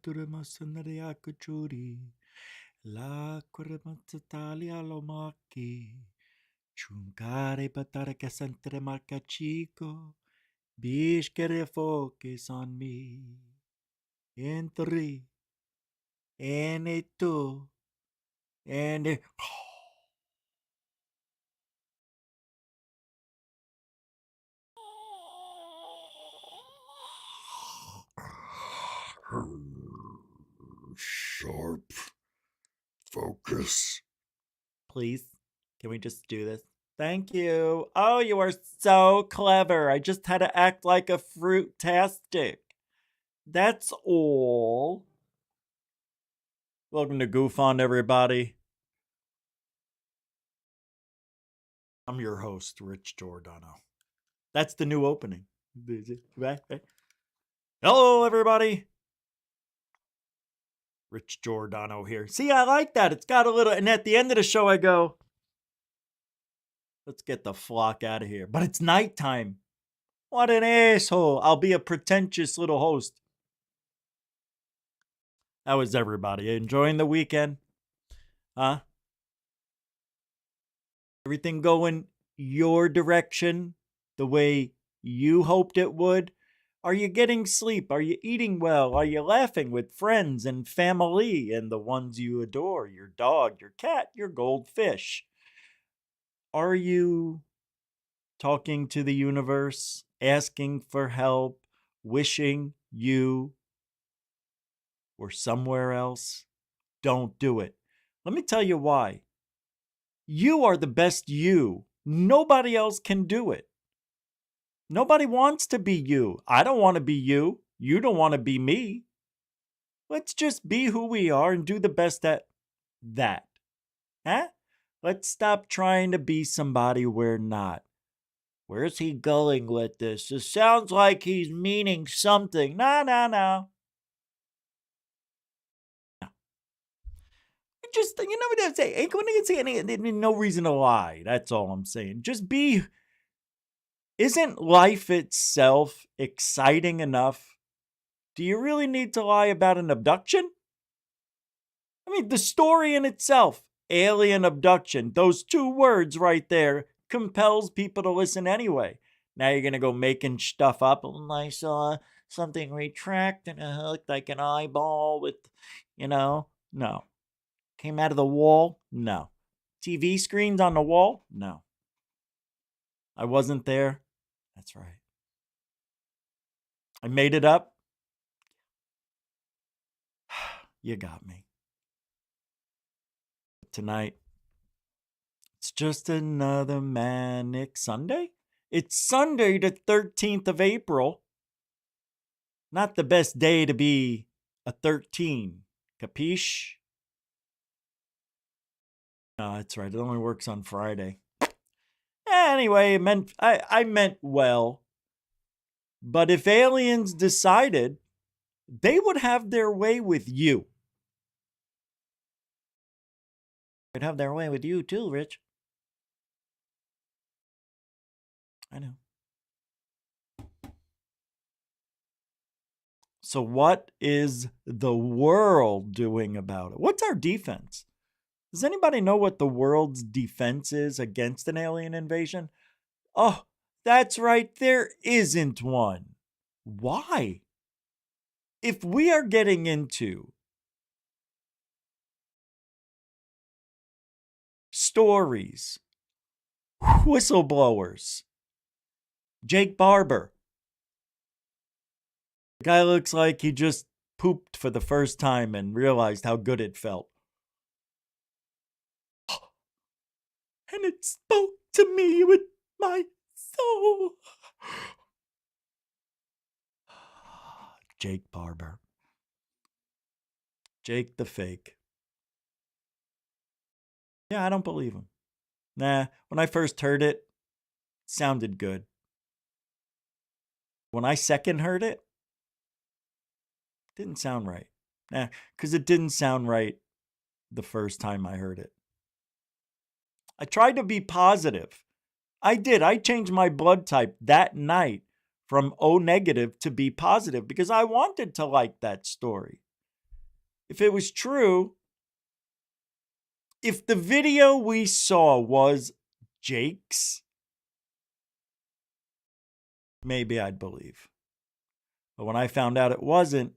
turamasandaria kuchuri. La kuramatsatalia lomaki. Chunkare patara casantre marca chico. Bishkere focus on me. In three. And a two. And a... Sharp focus. Please, can we just do this? Thank you. Oh, you are so clever. I just had to act like a fruit-tastic. That's all. Welcome to GUFON, everybody. I'm your host, Rich Giordano. That's the new opening. Hello, everybody. Rich Giordano here. See, I like that. It's got a little... And at the end of the show, I go, let's get the flock out of here. But it's nighttime. What an asshole. I'll be a pretentious little host. How is everybody? Enjoying the weekend? Huh? Everything going your direction the way you hoped it would? Are you getting sleep? Are you eating well? Are you laughing with friends and family and the ones you adore? Your dog, your cat, your goldfish. Are you talking to the universe, asking for help, wishing you were somewhere else? Don't do it. Let me tell you why. You are the best you. Nobody else can do it. Nobody wants to be you. I don't want to be you. You don't want to be me. Let's just be who we are and do the best at that. Huh? Let's stop trying to be somebody we're not. Where's he going with this? It sounds like he's meaning something. No. Just, you know what I'm saying? Ain't going to say anything. No reason to lie. That's all I'm saying. Just be. Isn't life itself exciting enough? Do you really need to lie about an abduction? I mean, the story in itself, alien abduction, those two words right there compels people to listen anyway. Now you're going to go making stuff up. I saw something retract and it looked like an eyeball with, no. Came out of the wall? No. TV screens on the wall? No. I wasn't there? That's right. I made it up? You got me. Tonight, it's just another manic Sunday? It's Sunday the 13th of April. Not the best day to be a 13. Capiche? No, that's right. It only works on Friday. Anyway, I meant well. But if aliens decided, they would have their way with you. They'd have their way with you too, Rich. I know. So what is the world doing about it? What's our defense? Does anybody know what the world's defense is against an alien invasion? Oh, that's right. There isn't one. Why? If we are getting into stories, whistleblowers, Jake Barber, the guy looks like he just pooped for the first time and realized how good it felt. And it spoke to me with my soul. Jake Barber. Jake the fake. Yeah, I don't believe him. Nah, when I first heard it, it sounded good. When I second heard it, didn't sound right. Nah, because it didn't sound right the first time I heard it. I tried to be positive. I did. I changed my blood type that night from O negative to B positive because I wanted to like that story. if it was true, if the video we saw was Jake's, maybe I'd believe. But when I found out it wasn't,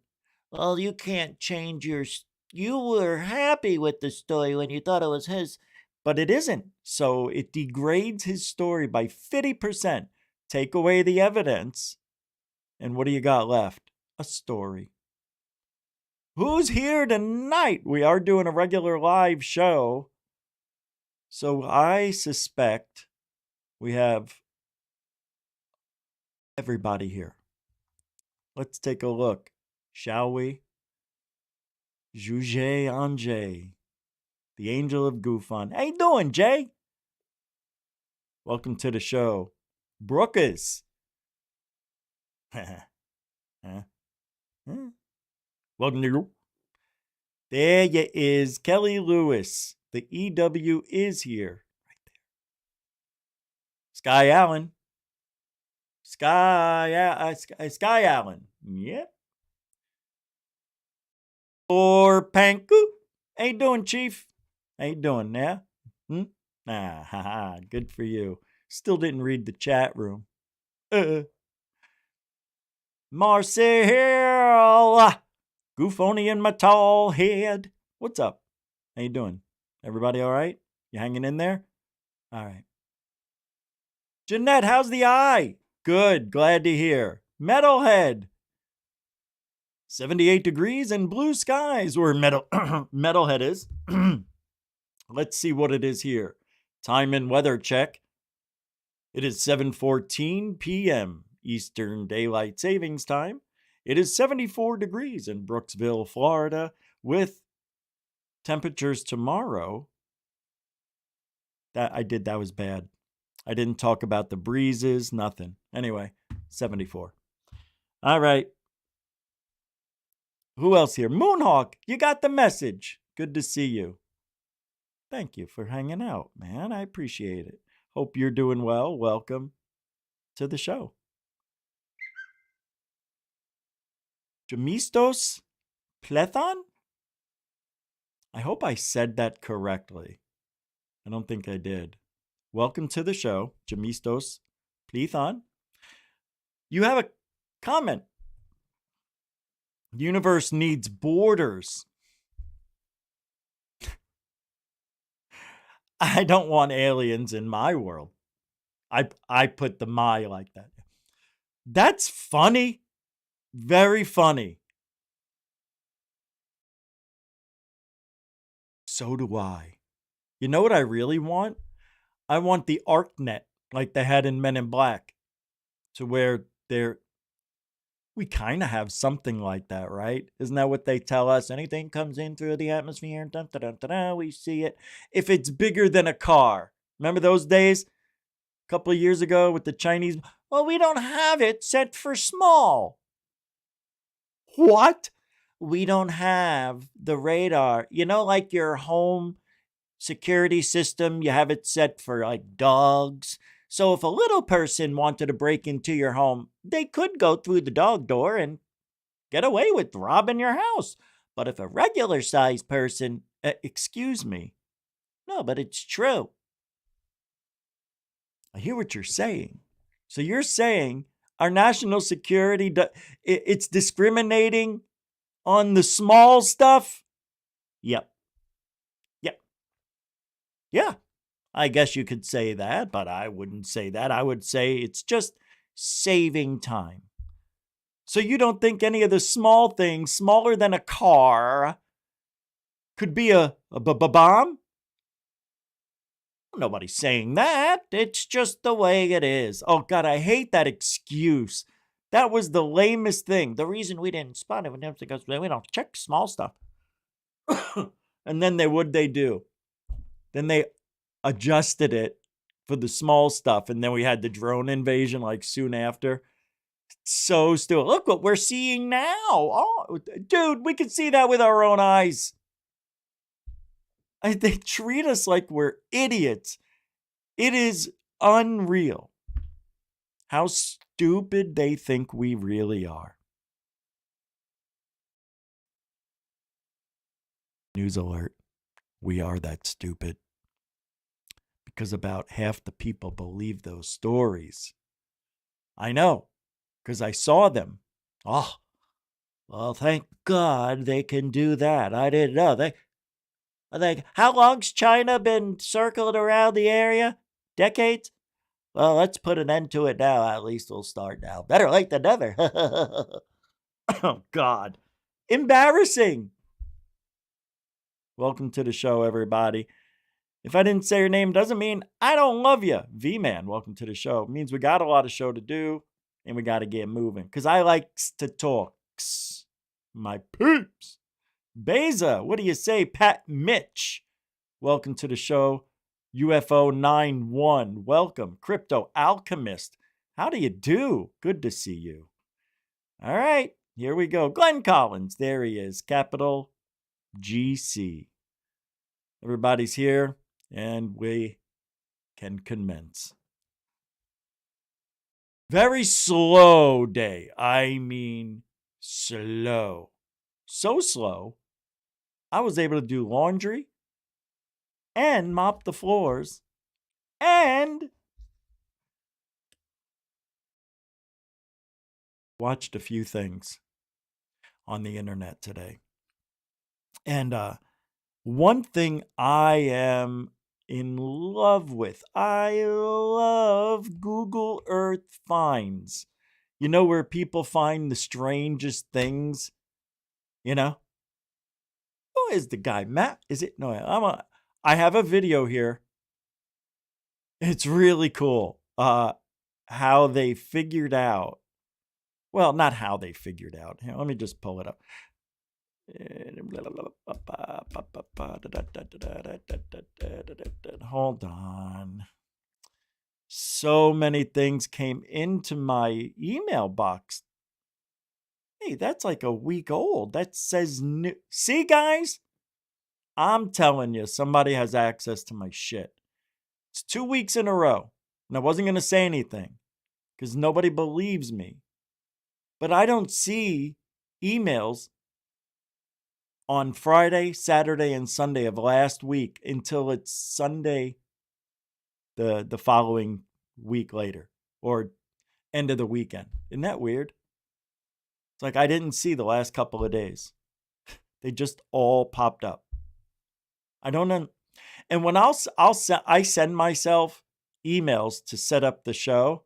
well, you can't change your. You were happy with the story when you thought it was his, but it isn't. So it degrades his story by 50%. Take away the evidence, and what do you got left? A story. Who's here tonight? We are doing a regular live show. So I suspect we have everybody here. Let's take a look, shall we? Juge Ange, the angel of GUFON. How you doing, Jay? Welcome to the show. Brookers. Welcome to you. There you is, Kelly Lewis. The EW is here. Right there. Sky Allen. Sky Allen. Yep. Or Panku. How you doing, Chief? How you doing now? Good for you. Still didn't read the chat room. Marcel. Goofonian my tall head. What's up? How you doing? Everybody all right? You hanging in there? All right. Jeanette, how's the eye? Good. Glad to hear. Metalhead. 78 degrees and blue skies where Metalhead is. Let's see what it is here. Time and weather check. It is 7:14 p.m. Eastern Daylight Savings Time. It is 74 degrees in Brooksville, Florida, with temperatures tomorrow. That was bad. I didn't talk about the breezes, nothing. Anyway, 74. All right. Who else here? Moonhawk, you got the message. Good to see you. Thank you for hanging out, man. I appreciate it. Hope you're doing well. Welcome to the show. Jamistos Plethon? I hope I said that correctly. I don't think I did. Welcome to the show, Jamistos Plethon. You have a comment. The universe needs borders. I don't want aliens in my world. I put the my like that. That's funny. Very funny. So do I. You know what I really want? I want the ArcNet like they had in Men in Black, to where we kind of have something like that, right? Isn't that what they tell us? Anything comes in through the atmosphere, dun, dun, dun, dun, dun, we see it. If it's bigger than a car. Remember those days? A couple of years ago with the Chinese. Well, we don't have it set for small. What? We don't have the radar. You know, like your home security system, you have it set for like dogs. So if a little person wanted to break into your home, they could go through the dog door and get away with robbing your house. But if a regular sized person, excuse me. No, but it's true. I hear what you're saying. So you're saying our national security, it's discriminating on the small stuff? Yep. Yep. Yeah. I guess you could say that, but I wouldn't say that. I would say it's just saving time. So you don't think any of the small things, smaller than a car, could be a bomb? Nobody's saying that. It's just the way it is. Oh, God, I hate that excuse. That was the lamest thing. The reason we didn't spot it was because we don't check small stuff. And then they do. Then they adjusted it for the small stuff. And then we had the drone invasion like soon after. So still, look what we're seeing now. Oh, dude, we can see that with our own eyes. They treat us like we're idiots. It is unreal how stupid they think we really are. News alert. We are that stupid. Because about half the people believe those stories. I know, because I saw them. Oh, well, thank God they can do that. I didn't know. How long's China been circling around the area? Decades? Well, let's put an end to it now. At least we'll start now. Better late than never. Oh, God. Embarrassing. Welcome to the show, everybody. If I didn't say your name, doesn't mean I don't love you. V-Man, welcome to the show. It means we got a lot of show to do, and we got to get moving. Because I likes to talk. My peeps. Beza, what do you say? Pat Mitch, welcome to the show. UFO 91, welcome. Crypto Alchemist, how do you do? Good to see you. All right, here we go. Glenn Collins, there he is. Capital GC. Everybody's here, and we can commence. Very slow day. I mean, slow. So slow, I was able to do laundry and mop the floors and watched a few things on the internet today. And one thing I am in love with, I love Google Earth finds. You know, where people find the strangest things, you know? Who is the guy? Matt? Is it? No, I have a video here. It's really cool. How they figured out. Well, not how they figured out. Here, let me just pull it up. Hold on. So many things came into my email box. Hey, that's like a week old. That says new. See, guys? I'm telling you, somebody has access to my shit. It's 2 weeks in a row. And I wasn't going to say anything because nobody believes me. But I don't see emails on Friday, Saturday, and Sunday of last week until it's Sunday the following week later or end of the weekend. Isn't that weird? It's like I didn't see the last couple of days. They just all popped up. I don't know. And when I send myself emails to set up the show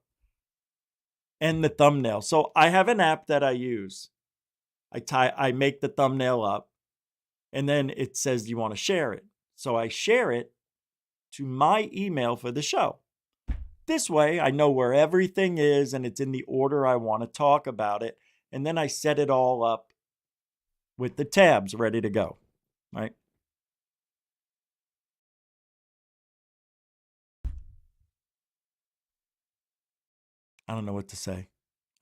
and the thumbnail. So I have an app that I use. I make the thumbnail up and then it says you want to share it. So I share it to my email for the show. This way I know where everything is and it's in the order I want to talk about it. And then I set it all up with the tabs ready to go, right? I don't know what to say.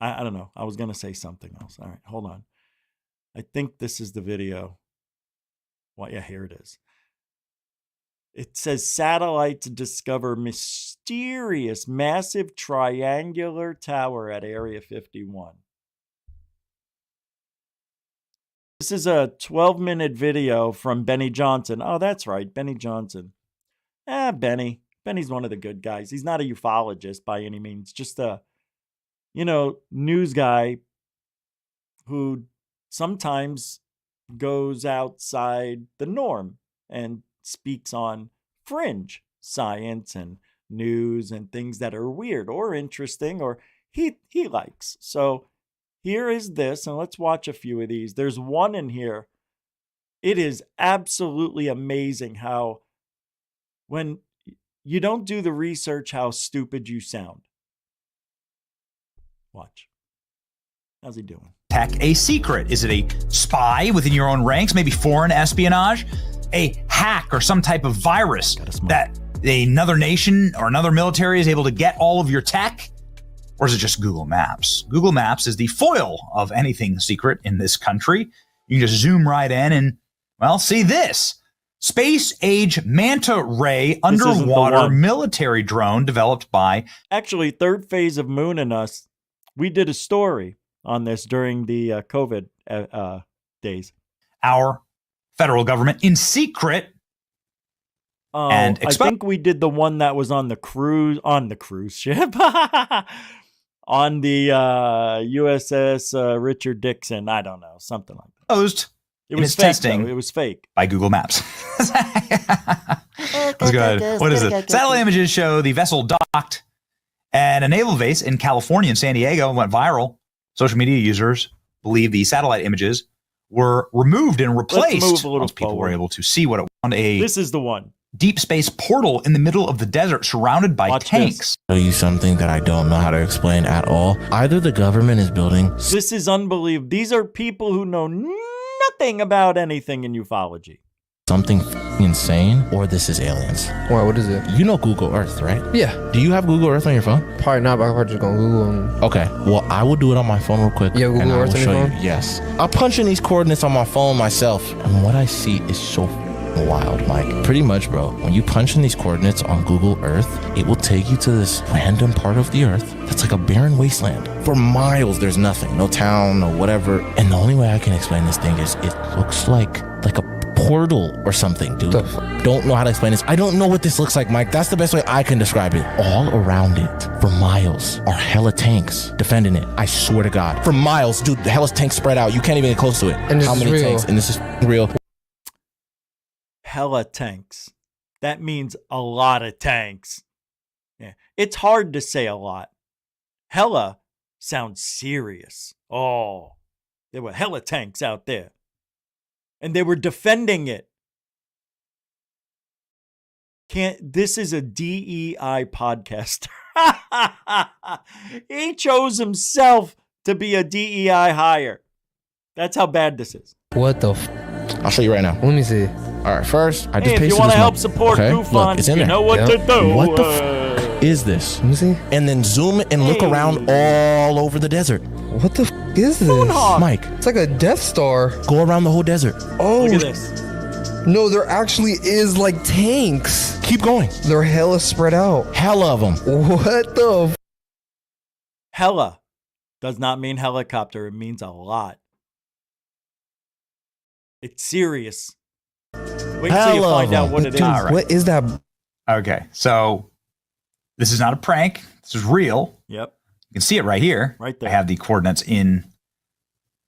I don't know. I was going to say something else. All right, hold on. I think this is the video. Well, yeah, here it is. It says satellites discover mysterious massive triangular tower at Area 51. This is a 12-minute video from Benny Johnson. Oh, that's right, Benny Johnson. Benny. Benny's one of the good guys. He's not a ufologist by any means. Just a, news guy who sometimes goes outside the norm and speaks on fringe science and news and things that are weird or interesting or he likes. So here is this, and let's watch a few of these. There's one in here. It is absolutely amazing how when you don't do the research, how stupid you sound. Watch. How's he doing? Tech a secret? Is it a spy within your own ranks? Maybe foreign espionage? A hack or some type of virus that another nation or another military is able to get all of your tech? Or is it just Google Maps? Google Maps is the foil of anything secret in this country. You can just zoom right in and, well, see this. Space-age manta ray underwater military drone developed by... Actually, third phase of Moon and Us, we did a story on this during the COVID days. Our federal government in secret. And I think we did the one that was on the cruise ship. On the USS Richard Dixon. I don't know. Something like that. Exposed. It was fake, testing. It was fake. By Google Maps. That's good. What is it? Satellite images show the vessel docked and a naval base in California and San Diego went viral. Social media users believe the satellite images were removed and replaced. Let's move a little Most people forward. were able to see what it was. This is the one. Deep space portal in the middle of the desert surrounded by tanks. Show you something that I don't know how to explain at all. Either the government is building. This is unbelievable. These are people who know nothing about anything in ufology. Something insane, or this is aliens. Why? What is it? You know Google Earth, right? Yeah. Do you have Google Earth on your phone? Probably not, but I'm probably just gonna Google them. Okay. Well, I will do it on my phone real quick. Yeah, Google and Earth I will on your show phone? you. Yes. I'll punch in these coordinates on my phone myself, and what I see is so wild, Mike. Pretty much, bro. When you punch in these coordinates on Google Earth, it will take you to this random part of the Earth that's like a barren wasteland. For miles, there's nothing, no town, no whatever. And the only way I can explain this thing is it looks like a portal or something, dude. Don't know how to explain this. I don't know what this looks like, Mike. That's the best way I can describe it. All around it, for miles, are hella tanks defending it. I swear to God. For miles, dude, the hella tanks spread out. You can't even get close to it. And this how is many real. tanks? And this is real. Hella tanks. That means a lot of tanks. Yeah. It's hard to say a lot. Hella sounds serious. Oh, there were hella tanks out there. And they were defending it. This is a DEI podcaster. He chose himself to be a DEI hire. That's how bad this is. What the I'll show you right now. Let me see. All right, first, I just Hey, if pasted you want to this help one. support Okay, GUFON, look, it's in you there. know what to do. What the is this? Let me see. And then zoom and look Hey. around all over the desert. What the is this? Moonhawk. Mike, It's like a Death Star. go around the whole desert. Oh, Look at this. no, there actually is like tanks. Keep going. They're hella spread out. Hell of them. What the Hella does not mean helicopter. It means a lot. It's serious. Wait till you Hella find out what it is. Dude, All right. what is that? Okay, so this is not a prank. This is real. Yep. You can see it right here. Right there. I have the coordinates in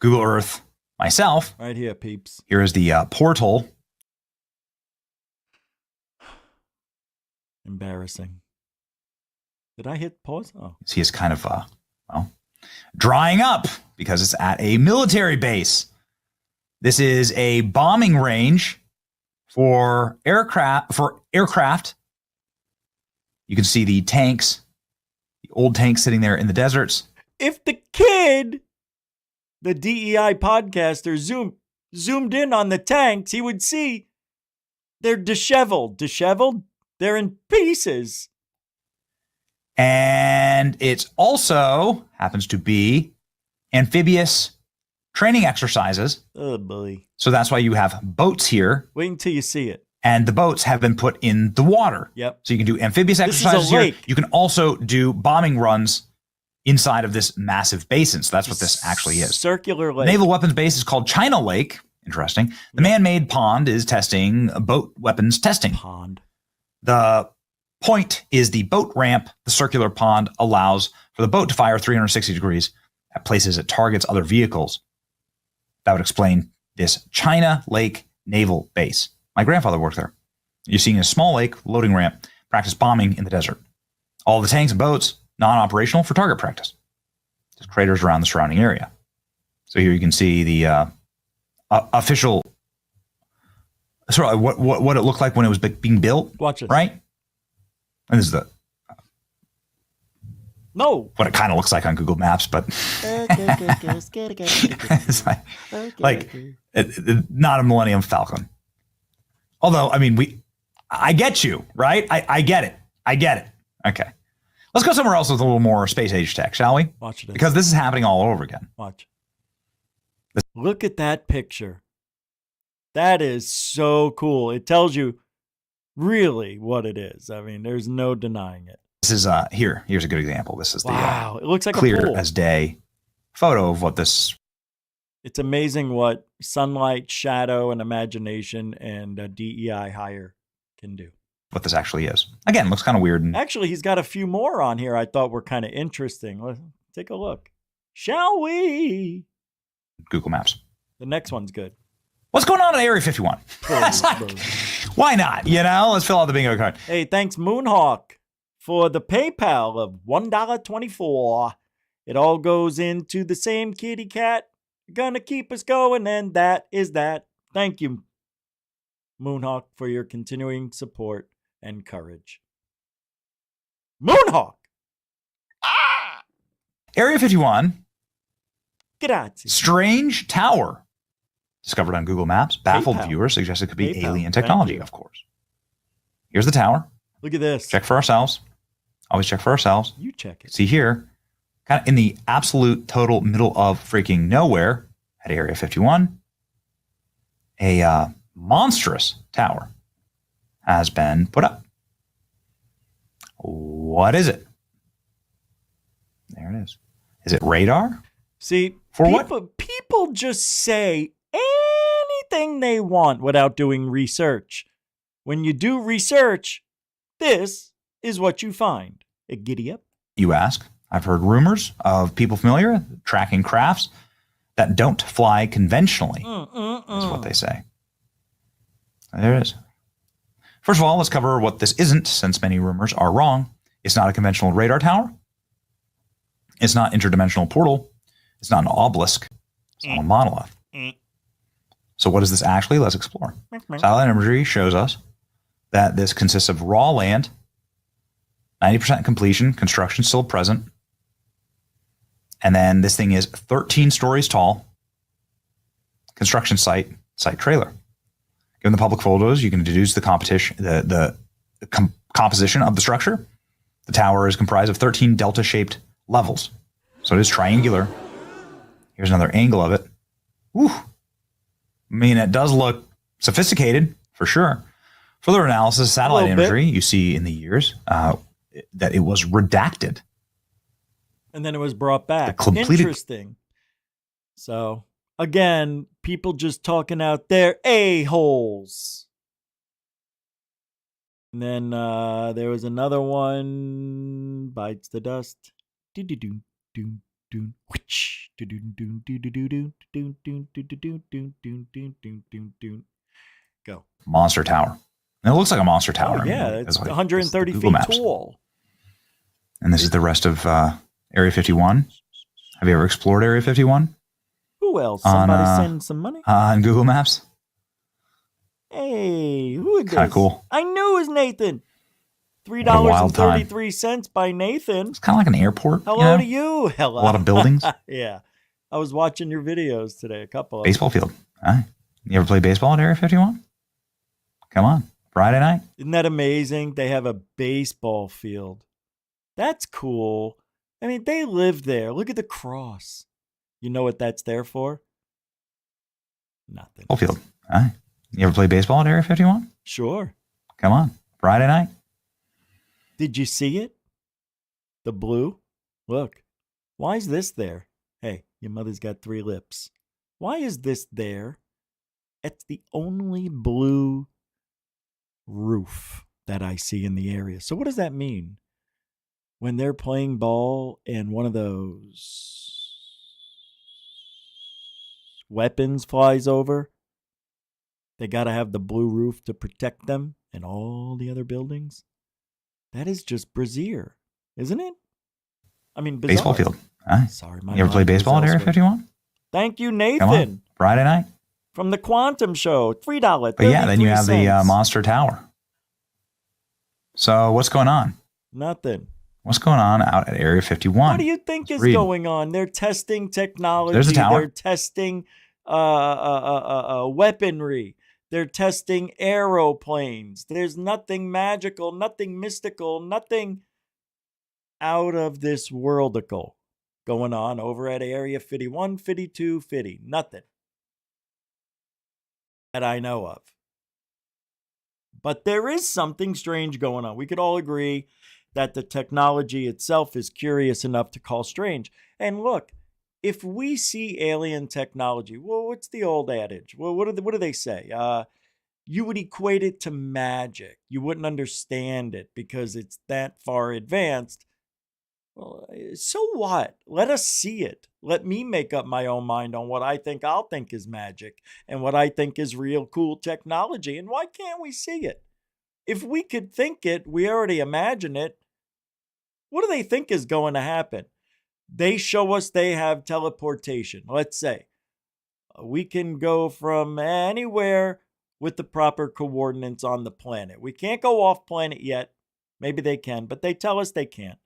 Google Earth myself. Right here, peeps. Here is the portal. Embarrassing. Did I hit pause? Oh. See, it's kind of drying up because it's at a military base. This is a bombing range for aircraft. You can see the tanks, the old tanks sitting there in the deserts. If the kid, the DEI podcaster, zoomed in on the tanks, he would see they're disheveled. Disheveled? They're in pieces. And it's also happens to be amphibious training exercises. Oh, boy. So that's why you have boats here. Wait until you see it. And the boats have been put in the water. Yep. So you can do amphibious This is a exercises here. lake. You can also do bombing runs inside of this massive basin. So that's what this actually is. Circular The lake. naval weapons base is called China Lake. Interesting. The man-made pond is testing boat weapons testing. Pond. The point is the boat ramp. The circular pond allows for the boat to fire 360 degrees at places it targets other vehicles. That would explain this China Lake Naval Base. My grandfather worked there. You're seeing a small lake loading ramp, practice bombing in the desert. All the tanks and boats, non-operational for target practice. There's craters around the surrounding area. So here you can see the official, sort of what it looked like when it was being built. Watch it. Right? And this is No. what it kind of looks like on Google Maps, but it's not a Millennium Falcon. Although, I mean, I get you, right? I get it. I get it. Okay. Let's go somewhere else with a little more space age tech, shall we? Watch it. Because this is happening all over again. Watch. Look at that picture. That is so cool. It tells you really what it is. I mean, there's no denying it. This is here's a good example. This is Wow. It looks the like a clear pool. as day photo of what this It's amazing what sunlight, shadow, and imagination and a DEI hire can do. What this actually is. Again, looks kind of weird. And Actually, he's got a few more on here I thought were kind of interesting. Let's take a look. Shall we? Google Maps. The next one's good. What's going on at Area 51? Why not? Let's fill out the bingo card. Hey, thanks Moonhawk for the PayPal of $1.24. It all goes into the same kitty cat. Gonna keep us going, and that is that. Thank you, Moonhawk, for your continuing support and courage. Moonhawk! Area 51. Grazie. Strange tower. Discovered on Google Maps. Baffled PayPal. viewers suggest it could be PayPal. alien Thank technology, you. of course. Here's the tower. Look at this. Check for ourselves. Always check for ourselves. You check it. See here, kind of in the absolute total middle of freaking nowhere at Area 51, a monstrous tower has been put up. What is it? There it is. Is it radar? See, For people just say anything they want without doing research. When you do research, this is what you find. A giddy up. You ask. I've heard rumors of people familiar tracking crafts that don't fly conventionally, is what they say. There it is. First of all, let's cover what this isn't, since many rumors are wrong. It's not a conventional radar tower. It's not interdimensional portal. It's not an obelisk. It's not a monolith. So what is this actually? Let's explore. Satellite imagery shows us that this consists of raw land, 90% completion, construction still present. And then this thing is 13 stories tall. Construction site trailer. Given the public photos, you can deduce the composition of the structure. The tower is comprised of 13 delta-shaped levels. So it is triangular. Here's another angle of it. Whew. I mean, it does look sophisticated, for sure. Further analysis, satellite imagery, you see in the years that it was redacted. And then it was brought back. Interesting. So, again, people just talking out their a-holes. And then there was another one, bites the dust. Go. Monster tower. And it looks like a monster tower. Oh, yeah, it's 130 feet tall. And this is the rest of Area 51. Have you ever explored Area 51? Who else? Somebody send some money? On Google Maps? Hey, who is this? Kind of cool. I knew it was Nathan. $3.33 by Nathan. It's kind of like an airport. Hello to you. Hello. A lot of buildings. Yeah. I was watching your videos today, a couple of baseball field. Right. You ever play baseball at Area 51? Come on. Friday night. Isn't that amazing? They have a baseball field. That's cool. I mean, they live there. Look at the cross. You know what that's there for? Nothing. Baseball field. Right. You ever play baseball at Area 51? Sure. Come on. Friday night. Did you see it? The blue? Look. Why is this there? Hey, your mother's got 3 lips. Why is this there? It's the only blue roof that I see in the area. So what does that mean? When they're playing ball and one of those weapons flies over, they got to have the blue roof to protect them and all the other buildings. That is just brazier, isn't it? I mean, bizarre. Baseball field. Huh? Sorry, you ever play baseball at Area 51? Thank you, Nathan. Come on. Friday night. From the Quantum Show, $3. But yeah, then you have the Monster Tower. So what's going on? Nothing. What's going on out at Area 51? What do you think is going on? They're testing technology. There's a tower. They're testing weaponry. They're testing aeroplanes. There's nothing magical, nothing mystical, nothing out of this worldical going on over at Area 51, 52, 50. Nothing that I know of. But there is something strange going on. We could all agree that the technology itself is curious enough to call strange. And look, if we see alien technology, well, what's the old adage? Well, what do they say? You would equate it to magic. You wouldn't understand it because it's that far advanced. Well, so what? Let us see it. Let me make up my own mind on what I'll think is magic and what I think is real cool technology. And why can't we see it? If we could think it, we already imagine it. What do they think is going to happen? They show us they have teleportation. Let's say we can go from anywhere with the proper coordinates on the planet. We can't go off planet yet. Maybe they can, but they tell us they can't.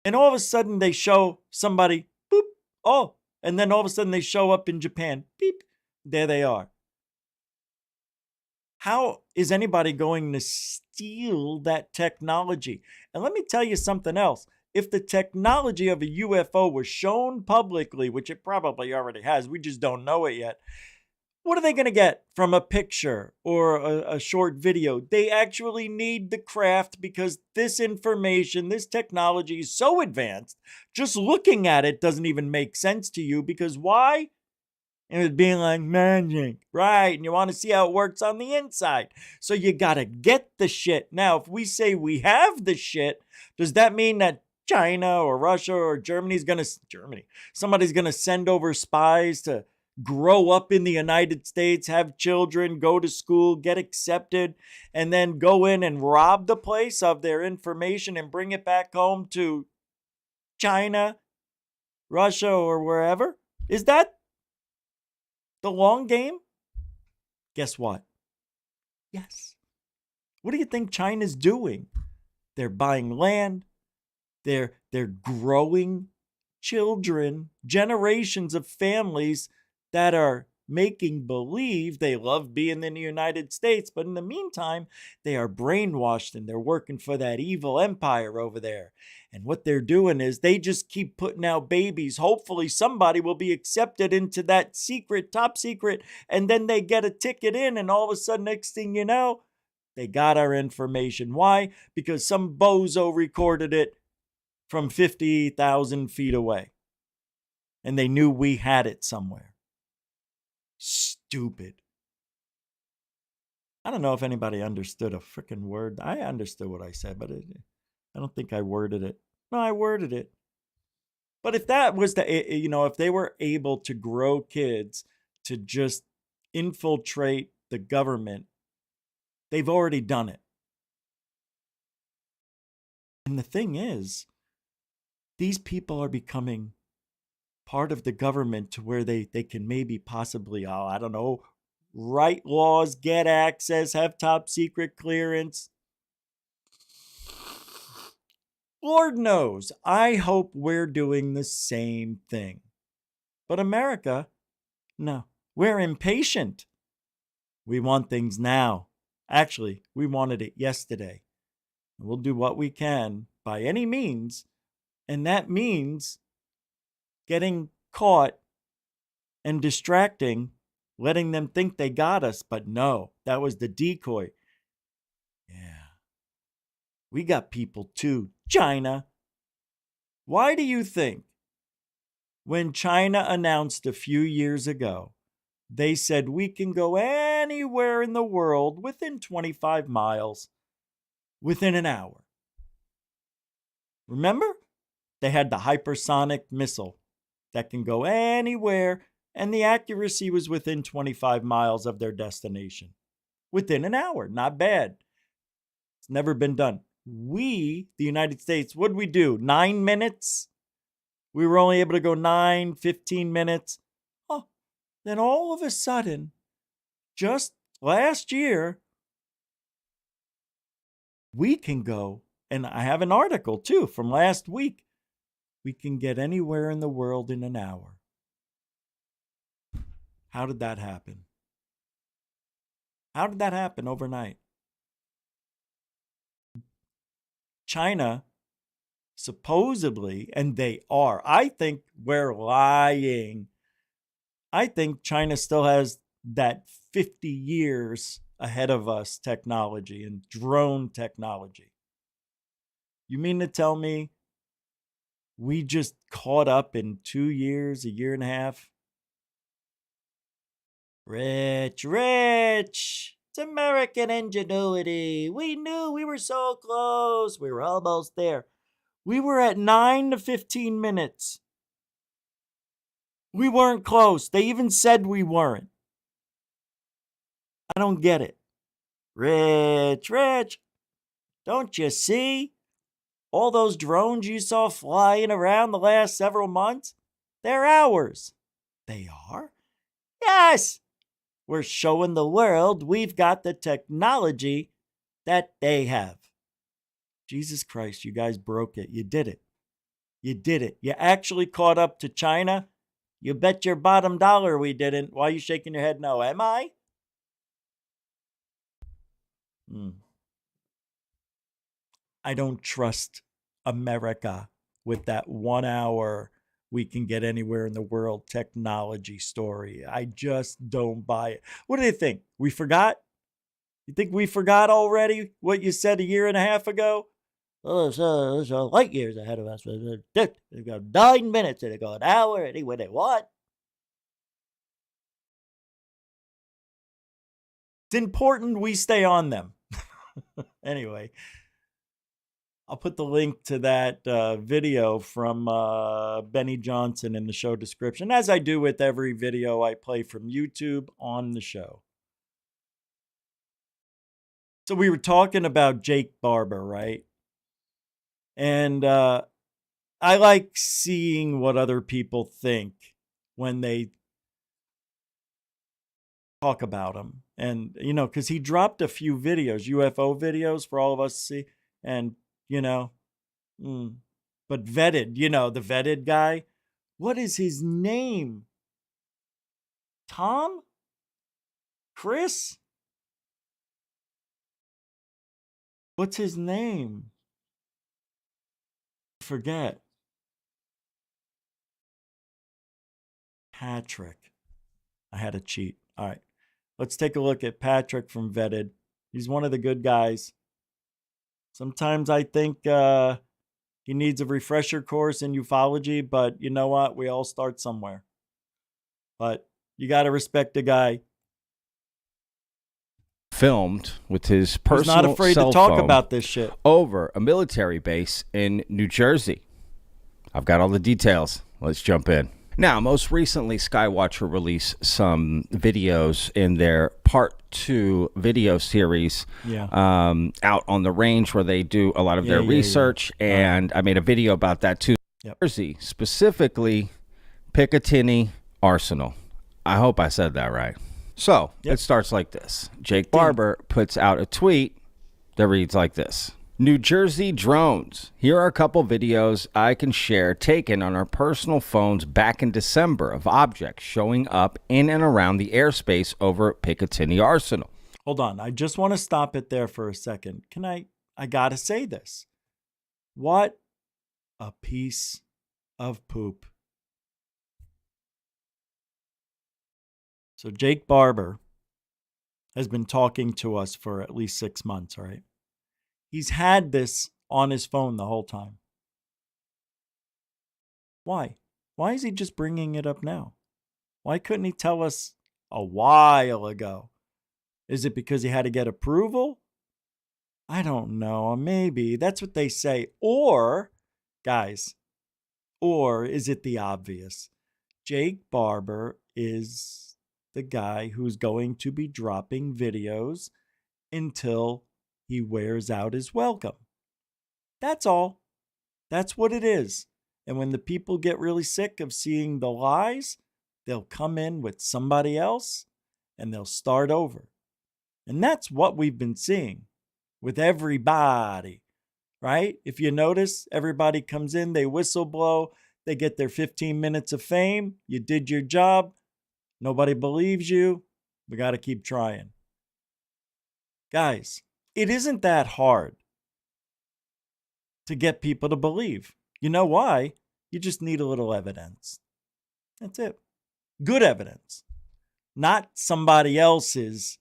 And all of a sudden they show somebody, boop, oh, and then all of a sudden they show up in Japan, beep, there they are. How is anybody going to steal that technology? And let me tell you something else. If the technology of a UFO was shown publicly, which it probably already has, we just don't know it yet, what are they going to get from a picture or a short video? They actually need the craft because this information, this technology is so advanced, just looking at it doesn't even make sense to you because why? And it's being like magic, right? And you want to see how it works on the inside. So you got to get the shit. Now, if we say we have the shit, does that mean that China or Russia or somebody's going to send over spies to grow up in the United States, have children, go to school, get accepted, and then go in and rob the place of their information and bring it back home to China, Russia, or wherever? Is that the long game? Guess what? Yes. What do you think China's doing? They're buying land. They're growing children, generations of families that are making believe they love being in the United States. But in the meantime, they are brainwashed and they're working for that evil empire over there. And what they're doing is they just keep putting out babies. Hopefully somebody will be accepted into that secret, top secret, and then they get a ticket in and all of a sudden, next thing you know, they got our information. Why? Because some bozo recorded it from 50,000 feet away. And they knew we had it somewhere. Stupid. I don't know if anybody understood a freaking word. I understood what I said, but I don't think I worded it. No, I worded it. But if that was if they were able to grow kids to just infiltrate the government, they've already done it. And the thing is, these people are becoming part of the government to where they can maybe possibly, I don't know, write laws, get access, have top secret clearance. Lord knows, I hope we're doing the same thing. But America, no, we're impatient. We want things now. Actually, we wanted it yesterday. We'll do what we can by any means, and that means getting caught and distracting, letting them think they got us. But no, that was the decoy. Yeah. We got people too. China. Why do you think when China announced a few years ago, they said we can go anywhere in the world within 25 miles, within an hour? Remember? They had the hypersonic missile that can go anywhere, and the accuracy was within 25 miles of their destination. Within an hour. Not bad. It's never been done. We, the United States, what did we do? 9 minutes? We were only able to go 15 minutes. Oh, then all of a sudden, just last year, we can go, and I have an article too from last week. We can get anywhere in the world in an hour. How did that happen? How did that happen overnight? China, supposedly, and they are. I think we're lying. I think China still has that 50 years ahead of us technology and drone technology. You mean to tell me we just caught up in 2 years, a year and a half. Rich. It's American ingenuity. We knew we were so close. We were almost there. We were at 9 to 15 minutes. We weren't close. They even said we weren't. I don't get it. Rich. Don't you see? All those drones you saw flying around the last several months? They're ours. They are? Yes. We're showing the world we've got the technology that they have. Jesus Christ, you guys broke it. You did it. You actually caught up to China. You bet your bottom dollar we didn't. Why are you shaking your head no? Am I? I don't trust America with that 1 hour we can get anywhere in the world technology story. I just don't buy it. What do they think? We forgot? You think we forgot already what you said a year and a half ago? Oh, so light years ahead of us. They go 9 minutes and they go an hour anyway they want. It's important we stay on them. Anyway, I'll put the link to that video from Benny Johnson in the show description, as I do with every video I play from YouTube on the show. So we were talking about Jake Barber, right? And I like seeing what other people think when they talk about him. And, you know, because he dropped a few videos, UFO videos for all of us to see. And, you know, but vetted, you know, the vetted guy. What is his name? Tom? Chris? What's his name? Forget. Patrick. I had to cheat. All right. Let's take a look at Patrick from Vetted. He's one of the good guys. Sometimes I think he needs a refresher course in ufology, but you know what? We all start somewhere. But you got to respect the guy. Filmed with his personal He's not afraid cell to talk phone about this shit. over a military base in New Jersey. I've got all the details. Let's jump in. Now, most recently, Skywatcher released some videos in their Part 2 video series out on the range where they do a lot of their research, and I made a video about that too. Jersey, specifically Picatinny Arsenal. I hope I said that right. So, it starts like this. Jake Barber puts out a tweet that reads like this. New Jersey drones. Here are a couple videos I can share taken on our personal phones back in December of objects showing up in and around the airspace over Picatinny Arsenal. Hold on. I just want to stop it there for a second. I got to say this. What a piece of poop. So Jake Barber has been talking to us for at least 6 months, right? He's had this on his phone the whole time. Why? Why is he just bringing it up now? Why couldn't he tell us a while ago? Is it because he had to get approval? I don't know. Maybe. That's what they say. Or, guys, or is it the obvious? Jake Barber is the guy who's going to be dropping videos until he wears out his welcome. That's all. That's what it is. And when the people get really sick of seeing the lies, they'll come in with somebody else and they'll start over. And that's what we've been seeing with everybody, right? If you notice, everybody comes in, they whistle blow, they get their 15 minutes of fame. You did your job. Nobody believes you. We got to keep trying. Guys, it isn't that hard to get people to believe. You know why? You just need a little evidence. That's it. Good evidence. Not somebody else's,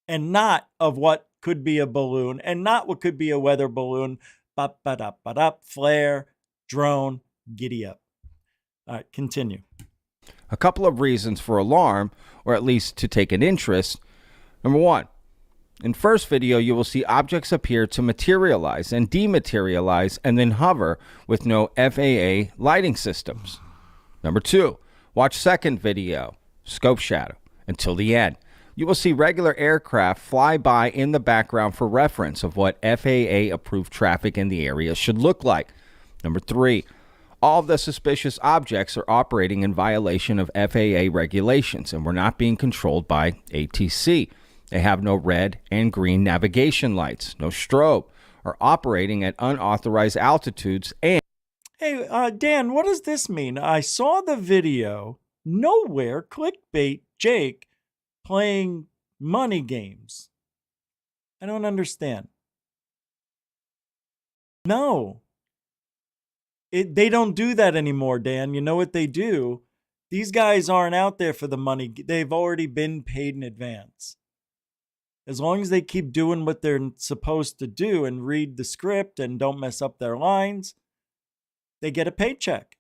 and not of what could be a balloon, and not what could be a weather balloon. Flare, drone. Giddy up. All right, continue. A couple of reasons for alarm, or at least to take an interest. Number one, in first video, you will see objects appear to materialize and dematerialize and then hover with no FAA lighting systems. Number two, watch second video, scope shadow, until the end. You will see regular aircraft fly by in the background for reference of what FAA-approved traffic in the area should look like. Number three, all of the suspicious objects are operating in violation of FAA regulations and were not being controlled by ATC. They have no red and green navigation lights, no strobe, are operating at unauthorized altitudes, and... Hey, Dan, what does this mean? I saw the video. Nowhere clickbait Jake playing money games. I don't understand. No. They don't do that anymore, Dan. You know what they do? These guys aren't out there for the money. They've already been paid in advance. As long as they keep doing what they're supposed to do and read the script and don't mess up their lines, they get a paycheck.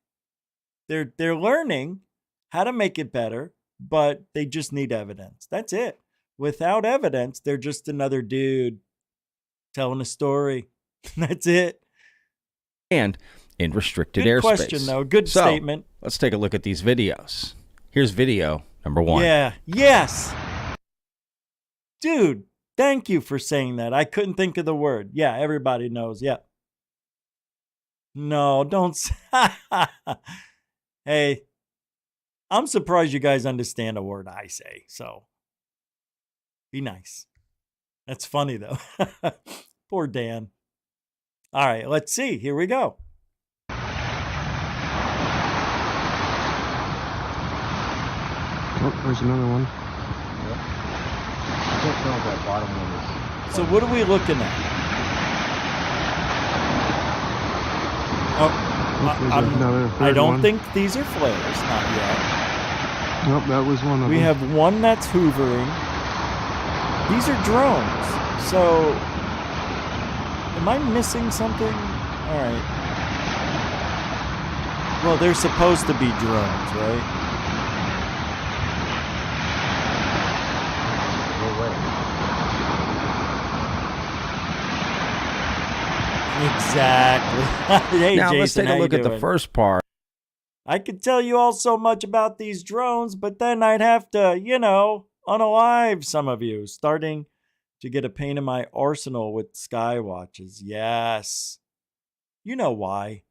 They're learning how to make it better, but they just need evidence. That's it. Without evidence, they're just another dude telling a story. That's it. And in restricted Good airspace. question, though. Good statement. Let's take a look at these videos. Here's video number one. Yeah. Yes. Dude, thank you for saying that. I couldn't think of the word. Yeah, everybody knows. Yeah. No, don't. Hey, I'm surprised you guys understand a word I say. So be nice. That's funny, though. Poor Dan. All right, let's see. Here we go. Oh, there's another one. I can't tell if that bottom one is. So what are we looking at? I don't think these are flares, not yet. Nope, that was one of We them. have one that's hoovering. These are drones. So, am I missing something? All right. Well, they're supposed to be drones, right? Exactly. Hey, Now Jason, let's take how a you look at the doing? first part. I could tell you all so much about these drones, but then I'd have to, unalive some of you, starting to get a pain in my arsenal with sky watches. Yes. You know why.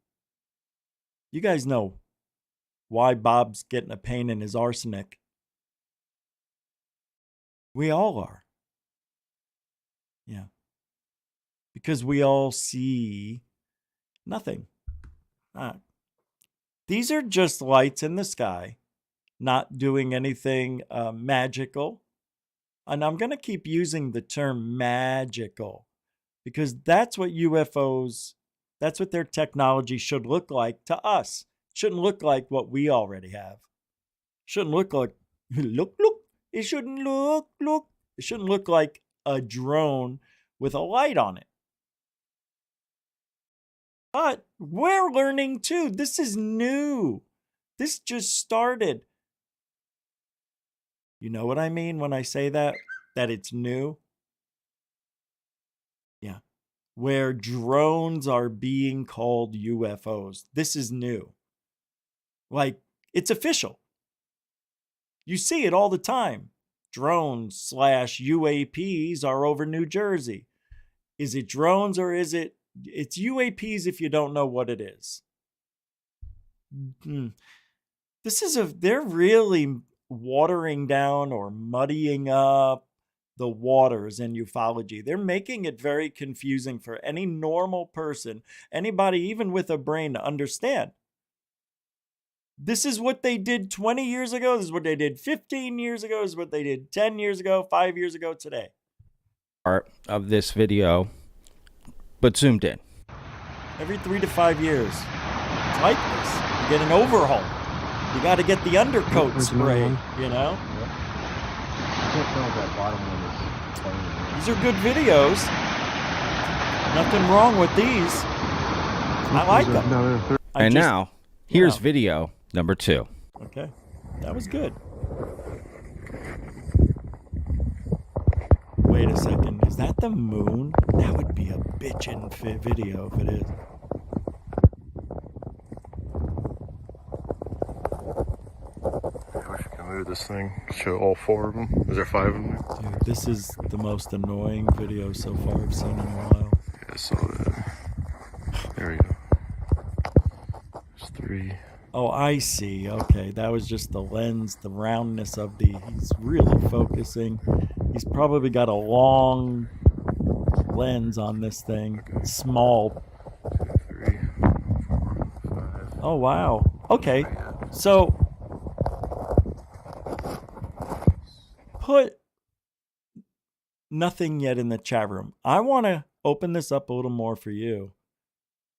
You guys know why Bob's getting a pain in his arsenic. We all are. Yeah. Because we all see nothing. These are just lights in the sky, not doing anything magical. And I'm going to keep using the term magical because that's what UFOs, that's what their technology should look like to us. It shouldn't look like what we already have. Shouldn't look like, look. It shouldn't look. It shouldn't look like a drone with a light on it. But we're learning too. This is new. This just started. You know what I mean when I say that? That it's new? Yeah. Where drones are being called UFOs. This is new. Like, it's official. You see it all the time. Drones / UAPs are over New Jersey. Is it drones or is it? It's UAPs if you don't know what it is. They're really watering down or muddying up the waters in ufology. They're making it very confusing for any normal person, anybody even with a brain to understand. This is what they did 20 years ago. This is what they did 15 years ago. This is what they did 10 years ago, 5 years ago, today. Part of this video, but zoomed in. Every 3 to 5 years. It's like this. You get an overhaul. You got to get the undercoat There's another spray, one. you know? I can't tell if that bottom one is playing. These are good videos. Nothing wrong with these. I like them. Another And now, Here's know. video number 2. Okay, that was good. Wait a second, is that the moon? That would be a bitchin' video if it is. I wish I could move this thing. Show all 4 of them. Is there 5 of them? Dude, this is the most annoying video so far I've seen in a while. Yeah, so there we go. There's 3. Oh, I see. Okay, that was just the lens, the roundness of the... He's really focusing. He's probably got a long lens on this thing. Small. 3, 4, 5. Oh, wow. Okay, so... Put nothing yet in the chat room. I want to open this up a little more for you.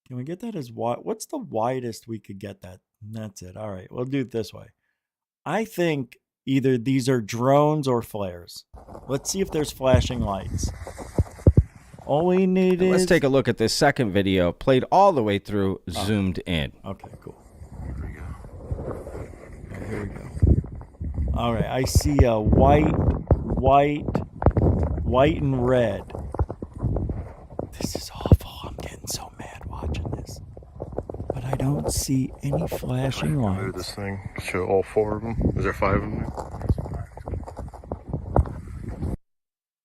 Can we get that as wide? What's the widest we could get that? That's it. All right, we'll do it this way. I think either these are drones or flares. Let's see if there's flashing lights. All we need is... Let's take a look at this second video, played all the way through, zoomed in. Okay, cool. Here we go. All right, here we go. All right, I see a white and red. This is awful. I'm getting so mad watching this. But I don't see any flashing Move lights. this thing. Show all 4 of them. Is there 5 of them?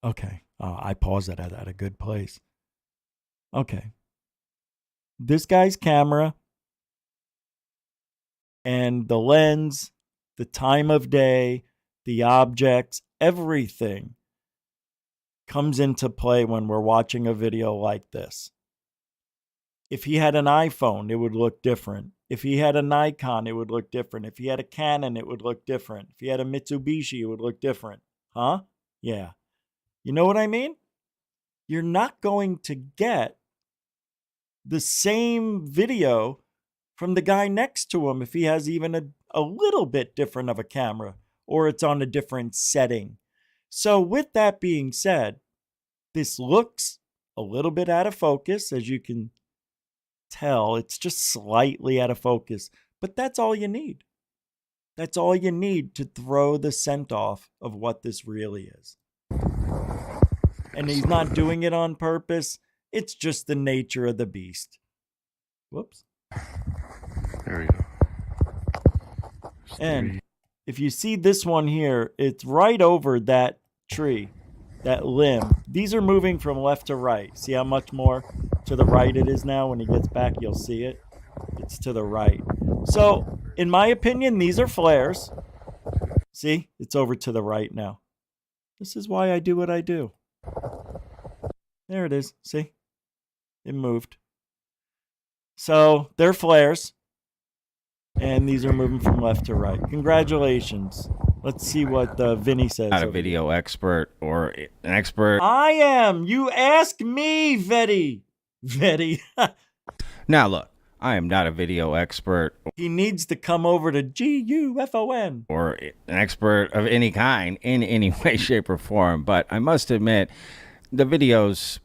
Okay, I paused it at a good place. Okay. This guy's camera and the lens, the time of day, the objects, everything comes into play when we're watching a video like this. If he had an iPhone, it would look different. If he had a Nikon, it would look different. If he had a Canon, it would look different. If he had a Mitsubishi, it would look different. Huh? Yeah. You know what I mean? You're not going to get the same video from the guy next to him if he has even a little bit different of a camera or it's on a different setting. So with that being said, this looks a little bit out of focus, as you can tell. It's just slightly out of focus, but that's all you need. That's all you need to throw the scent off of what this really is. And he's not doing it on purpose. It's just the nature of the beast. Whoops. There we go. There's And 3. if you see this one here, it's right over that tree, that limb. These are moving from left to right. See how much more to the right it is now? When he gets back, you'll see it. It's to the right. So, in my opinion, these are flares. See? It's over to the right now. This is why I do what I do. There it is. See? It moved. So, they're flares. And these are moving from left to right. Congratulations. Let's see what Vinny says. Not a video expert or an expert. I am. You ask me, Vetty. Vetty. Now look, I am not a video expert He needs to come over to GUFON. or an expert of any kind in any way, shape, or form. But I must admit, the videos,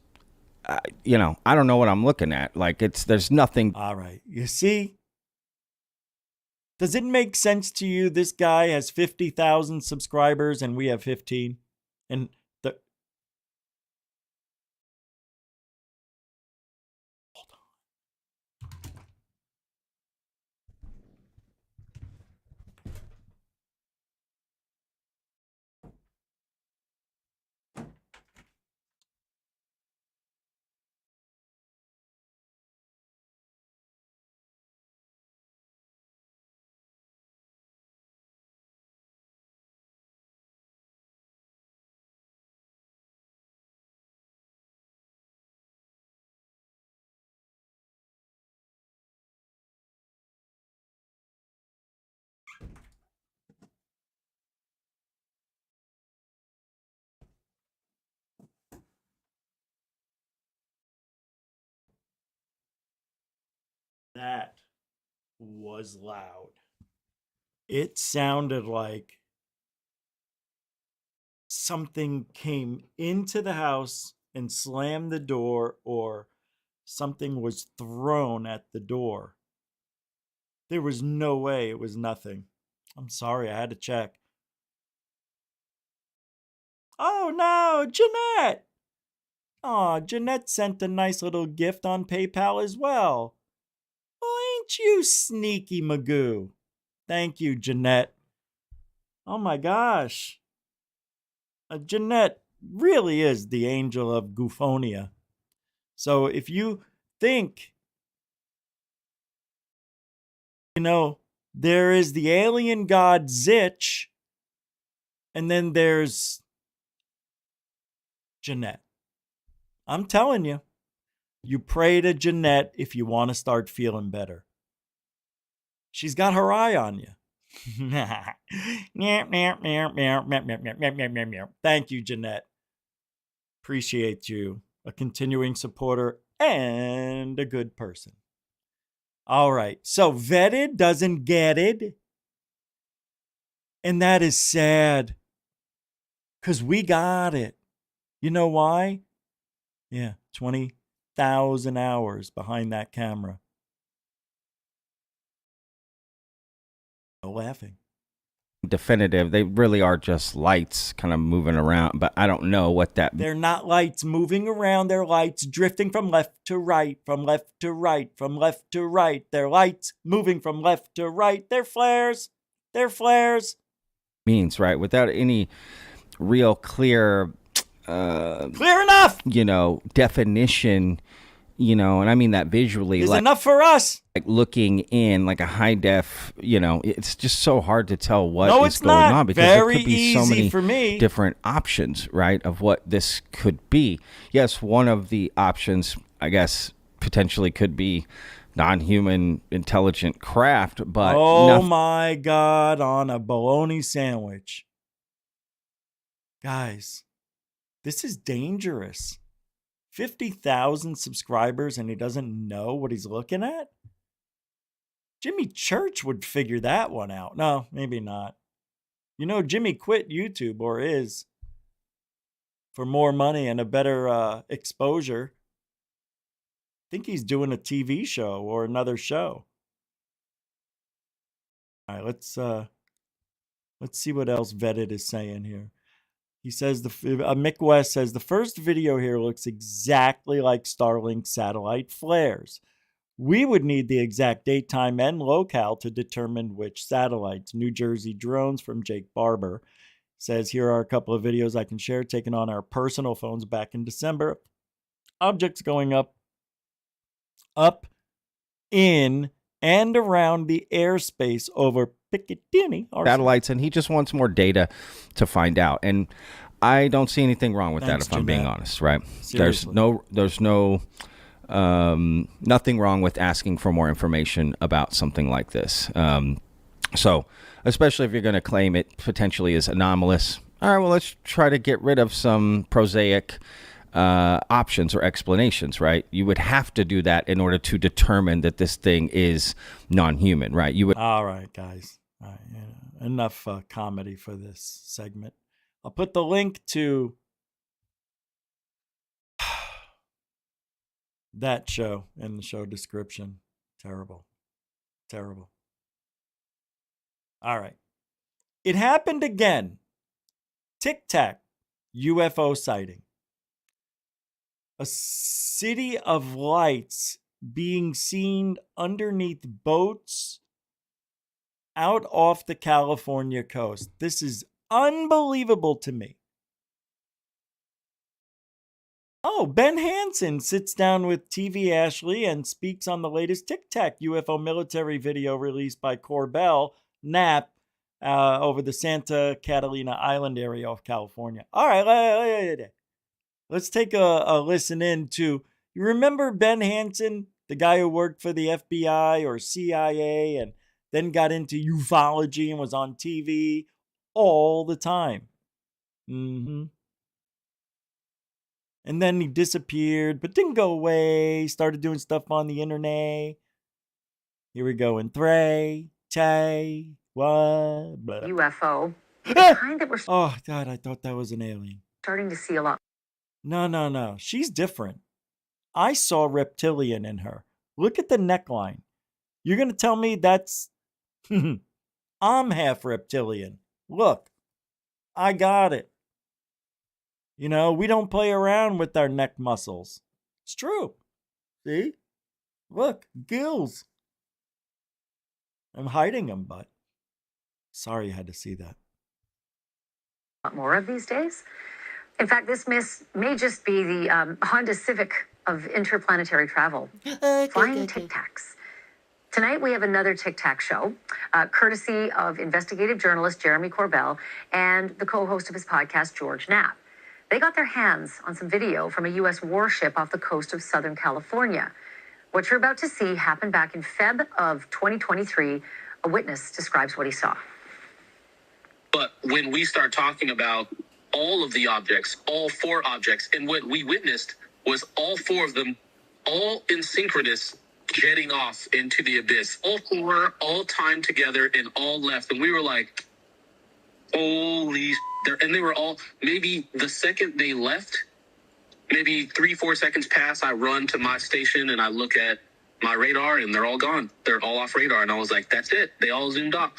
I don't know what I'm looking at. Like, there's nothing. All right. You see? Does it make sense to you this guy has 50,000 subscribers and we have 15? And the... Hold on. That was loud. It sounded like something came into the house and slammed the door, or something was thrown at the door. There was no way it was nothing. I'm sorry, I had to check. Oh no, Jeanette! Aw, Jeanette sent a nice little gift on PayPal as well. Well, ain't you sneaky Magoo? Thank you, Jeanette. Oh my gosh. Jeanette really is the angel of Gufonia. So if you think, there is the alien god Zich, and then there's Jeanette. I'm telling you, you pray to Jeanette if you want to start feeling better. She's got her eye on you. Thank you, Jeanette. Appreciate you. A continuing supporter and a good person. All right. So vetted doesn't get it. And that is sad. Because we got it. You know why? Yeah, 20,000 hours behind that camera. No laughing. Definitive. They really are just lights kind of moving around, but I don't know what that. They're not lights moving around. They're lights drifting from left to right, from left to right, from left to right. They're lights moving from left to right. They're flares. They're flares. Means, right? Without any real clear enough, definition, and I mean that visually. Is enough for us. Like looking in like a high def, it's just so hard to tell what is going not. on because Very there could be easy so many for me. different options, right, of what this could be. Yes, one of the options, I guess, potentially could be non-human intelligent craft, but my God, on a bologna sandwich. Guys, this is dangerous. 50,000 subscribers and he doesn't know what he's looking at? Jimmy Church would figure that one out. No, maybe not. Jimmy quit YouTube, or is, for more money and a better exposure. I think he's doing a TV show or another show. All right, let's see what else Vetted is saying here. He says, Mick West says, the first video here looks exactly like Starlink satellite flares. We would need the exact date, time, and locale to determine which satellites. New Jersey drones from Jake Barber says, here are a couple of videos I can share taken on our personal phones back in December. Objects going up, in, and around the airspace over Piccadilly. Satellites, and he just wants more data to find out. And I don't see anything wrong with that, if I'm being honest, right? Seriously. There's no nothing wrong with asking for more information about something like this. So, especially if you're going to claim it potentially is anomalous. All right, well, let's try to get rid of some prosaic options or explanations, right? You would have to do that in order to determine that this thing is non-human, right? All right, guys. All right, enough comedy for this segment. I'll put the link to that show in the show description. Terrible. Terrible. All right. It happened again. Tic Tac UFO sighting. A city of lights being seen underneath boats out off the California coast. This is unbelievable to me. Oh, Ben Hansen sits down with TV Ashley and speaks on the latest Tic Tac UFO military video released by Corbell Knapp over the Santa Catalina Island area of California. All right, let's take a listen in to, you remember Ben Hansen, the guy who worked for the FBI or CIA and then got into ufology and was on TV all the time. And then he disappeared, but didn't go away. Started doing stuff on the internet. Here we go in 3, 2, 1. Blah. UFO. The kind that we're Oh, God, I thought that was an alien. starting to see a lot. No. She's different. I saw reptilian in her. Look at the neckline. You're going to tell me that's... I'm half reptilian. Look, I got it. You know, we don't play around with our neck muscles. It's true. See? Look, gills. I'm hiding them, but sorry you had to see that. More of these days. In fact, this may just be the Honda Civic of interplanetary travel. Flying Tic Tacs. Tonight, we have another Tic Tac show, courtesy of investigative journalist Jeremy Corbell and the co-host of his podcast, George Knapp. They got their hands on some video from a U.S. warship off the coast of Southern California. What you're about to see happened back in Feb of 2023. A witness describes what he saw. But when we start talking about all of the objects, all four objects, and what we witnessed was all four of them, all in synchronous, jetting off into the abyss. All four, all timed together, and all left. And we were like, holy... And they were all, maybe the second they left, maybe 3-4 seconds pass, I run to my station and I look at my radar and they're all gone. They're all off radar. And I was like, that's it. They all zoomed off.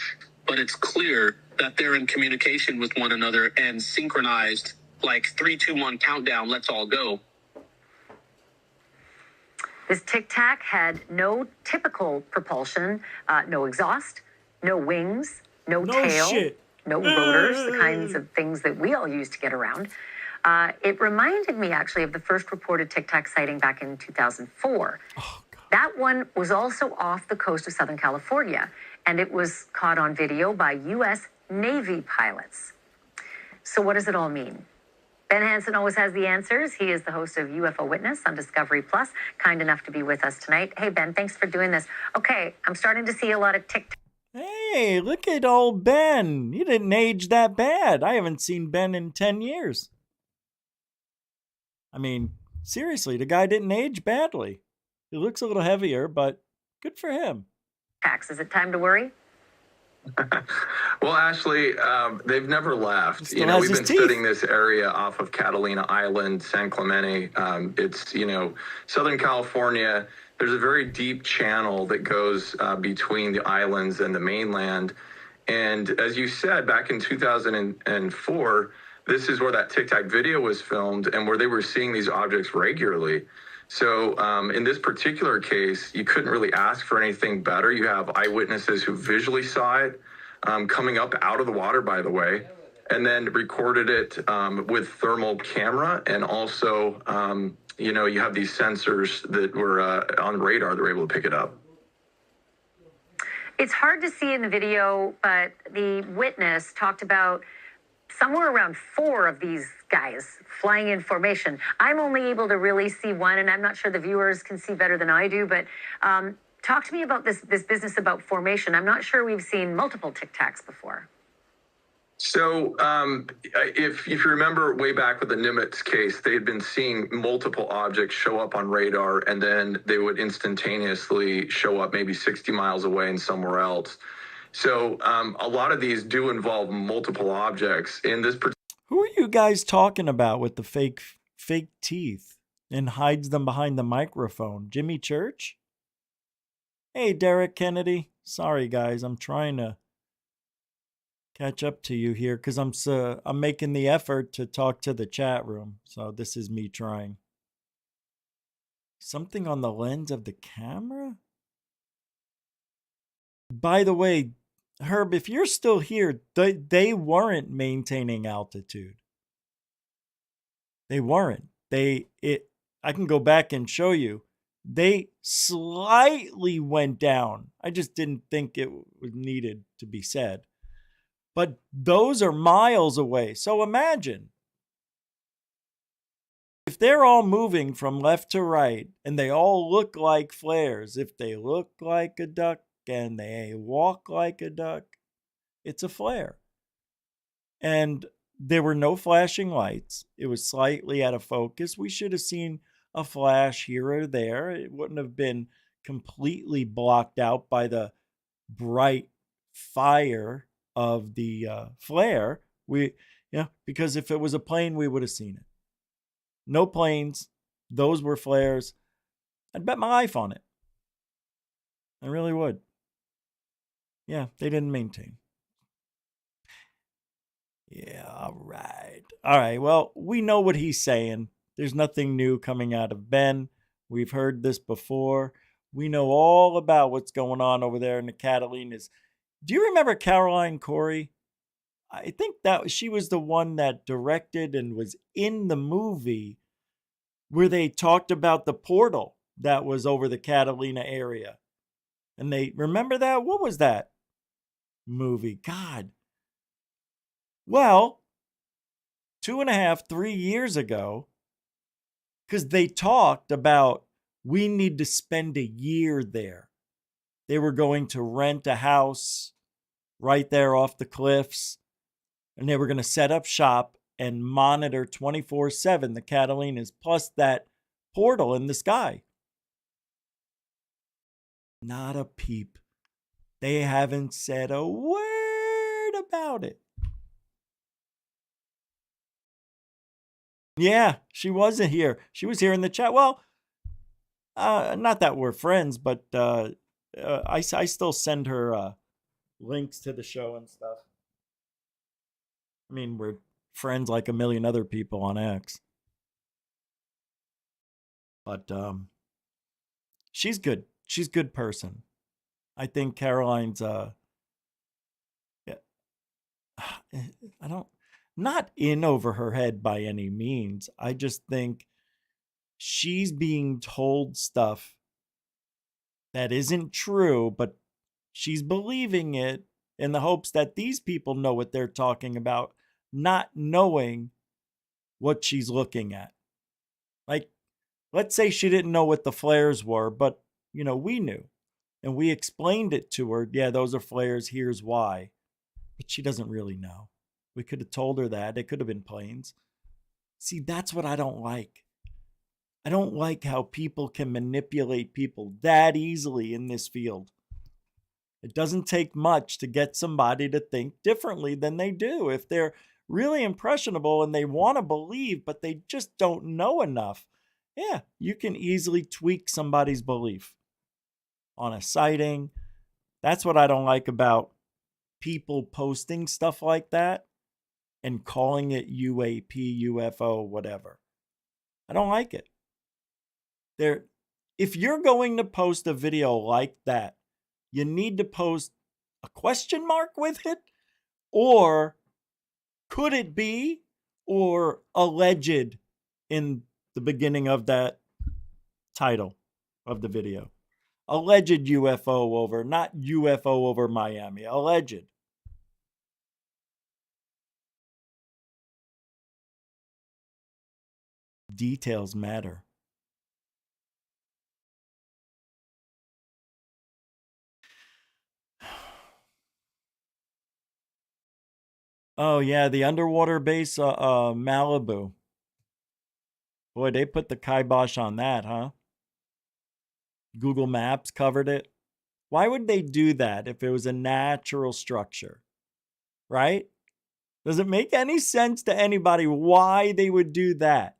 But it's clear that they're in communication with one another and synchronized, like 3, 2, 1 countdown, let's all go. This Tic Tac had no typical propulsion, no exhaust, no wings, no tail. Shit. No rotors, the kinds of things that we all use to get around. It reminded me, actually, of the first reported Tic Tac sighting back in 2004. Oh, God. That one was also off the coast of Southern California, and it was caught on video by U.S. Navy pilots. So what does it all mean? Ben Hansen always has the answers. He is the host of UFO Witness on Discovery Plus, kind enough to be with us tonight. Hey, Ben, thanks for doing this. Okay, I'm starting to see a lot of Tic Tac. Hey, look at old Ben. He didn't age that bad. I haven't seen Ben in 10 years. I mean, seriously, the guy didn't age badly. He looks a little heavier, but good for him. Is it time to worry? Well, Ashley, they've never left. We've been studying this area off of Catalina Island, San Clemente. It's, Southern California. There's a very deep channel that goes between the islands and the mainland. And as you said, back in 2004, this is where that Tic Tac video was filmed and where they were seeing these objects regularly. So in this particular case, you couldn't really ask for anything better. You have eyewitnesses who visually saw it coming up out of the water, by the way, and then recorded it with thermal camera. And also, you have these sensors that were on radar that were able to pick it up. It's hard to see in the video, but the witness talked about somewhere around 4 of these guys flying in formation. I'm only able to really see one, and I'm not sure the viewers can see better than I do, but talk to me about this business about formation. I'm not sure we've seen multiple Tic Tacs before. So if you remember way back with the Nimitz case, they had been seeing multiple objects show up on radar, and then they would instantaneously show up maybe 60 miles away and somewhere else. So a lot of these do involve multiple objects. In this Who are you guys talking about with the fake teeth and hides them behind the microphone? Jimmy Church? Hey, Derek Kennedy. Sorry, guys. I'm trying to catch up to you here because I'm making the effort to talk to the chat room. So this is me trying. Something on the lens of the camera? By the way, Herb, if you're still here, they weren't maintaining altitude. They weren't. I can go back and show you. They slightly went down. I just didn't think it was needed to be said. But those are miles away. So imagine if they're all moving from left to right and they all look like flares, if they look like a duck and they walk like a duck, it's a flare. And there were no flashing lights. It was slightly out of focus. We should have seen a flash here or there. It wouldn't have been completely blocked out by the bright fire of the flare. Because if it was a plane, we would have seen it. No planes. Those were flares. I'd bet my life on it. I really would. Yeah, they didn't maintain. Yeah, all right. All right, well, we know what he's saying. There's nothing new coming out of Ben. We've heard this before. We know all about what's going on over there in the Catalinas. Do you remember Caroline Corey? I think that she was the one that directed and was in the movie where they talked about the portal that was over the Catalina area. And they remember that? What was that movie? God. Well, 2.5, 3 years ago, because they talked about we need to spend a year there. They were going to rent a house right there off the cliffs, and they were going to set up shop and monitor 24/7 the Catalinas, plus that portal in the sky. Not a peep. They haven't said a word about it. Yeah, she wasn't here. She was here in the chat. Well, not that we're friends, but I still send her links to the show and stuff. I mean, we're friends like a million other people on X. But she's good. She's a good person. I think Caroline's yeah, I don't, not in over her head by any means. I just think she's being told stuff that isn't true, but she's believing it in the hopes that these people know what they're talking about, not knowing what she's looking at. Like, let's say she didn't know what the flares were, but, we knew. And we explained it to her. Yeah, those are flares. Here's why. But she doesn't really know. We could have told her that. It could have been planes. See, that's what I don't like. I don't like how people can manipulate people that easily in this field. It doesn't take much to get somebody to think differently than they do. If they're really impressionable and they want to believe, but they just don't know enough, yeah, you can easily tweak somebody's belief on a sighting. That's what I don't like about people posting stuff like that and calling it UAP, UFO, whatever. I don't like it. If you're going to post a video like that, you need to post a question mark with it, or could it be, or alleged in the beginning of that title of the video. Alleged UFO over, not UFO over Miami. Alleged. Details matter. Oh, yeah, the underwater base, Malibu. Boy, they put the kibosh on that, huh? Google Maps covered it. Why would they do that if it was a natural structure? Right? Does it make any sense to anybody why they would do that?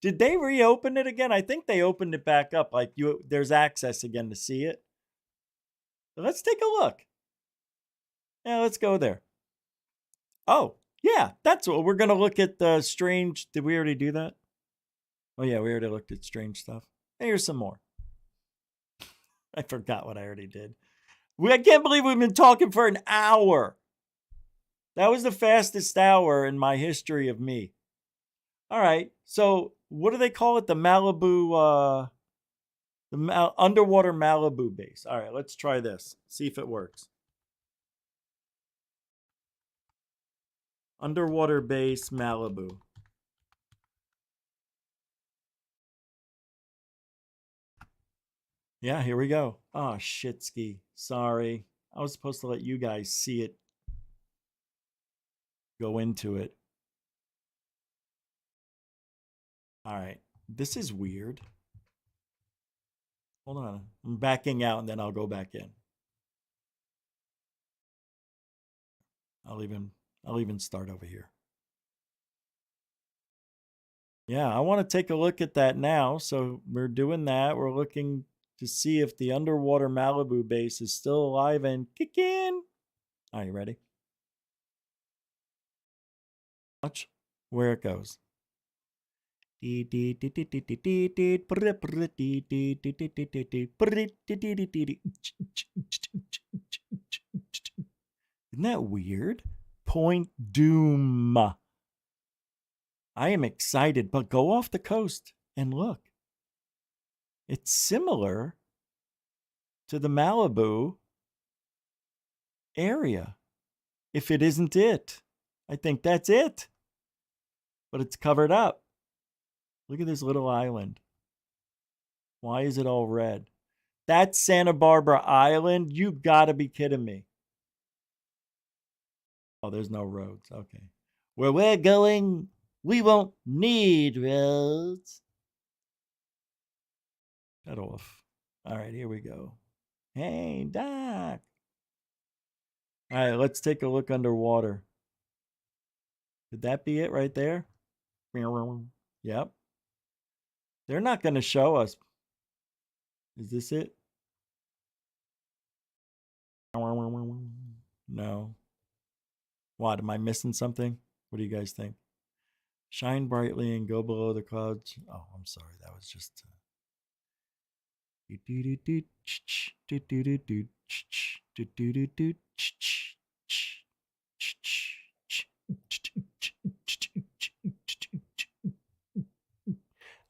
Did they reopen it again? I think they opened it back up. Like there's access again to see it. So let's take a look. Yeah, let's go there. Oh, yeah, that's what we're going to look at. The strange. Did we already do that? Oh, yeah, we already looked at strange stuff. Here's some more. I forgot what I already did. I can't believe we've been talking for an hour. That was the fastest hour in my history of me. All right. So what do they call it? The Malibu, underwater Malibu base. All right. Let's try this. See if it works. Underwater base Malibu. Yeah, here we go. Oh, shitski. Sorry. I was supposed to let you guys see it. Go into it. All right. This is weird. Hold on. I'm backing out and then I'll go back in. I'll even start over here. Yeah, I want to take a look at that now. So we're doing that. We're looking to see if the underwater Malibu base is still alive and kicking. Are you ready? Watch where it goes. Isn't that weird? Point Doom. I am excited, but go off the coast and look. It's similar to the Malibu area. If it isn't it, I think that's it. But it's covered up. Look at this little island. Why is it all red? That's Santa Barbara Island? You gotta be kidding me. Oh, there's no roads. Okay. Where we're going, we won't need roads. Cut off. All right, here we go. Hey, Doc. All right, let's take a look underwater. Could that be it right there? Yep. They're not going to show us. Is this it? No. What? Am I missing something? What do you guys think? Shine brightly and go below the clouds. Oh, I'm sorry. That was just.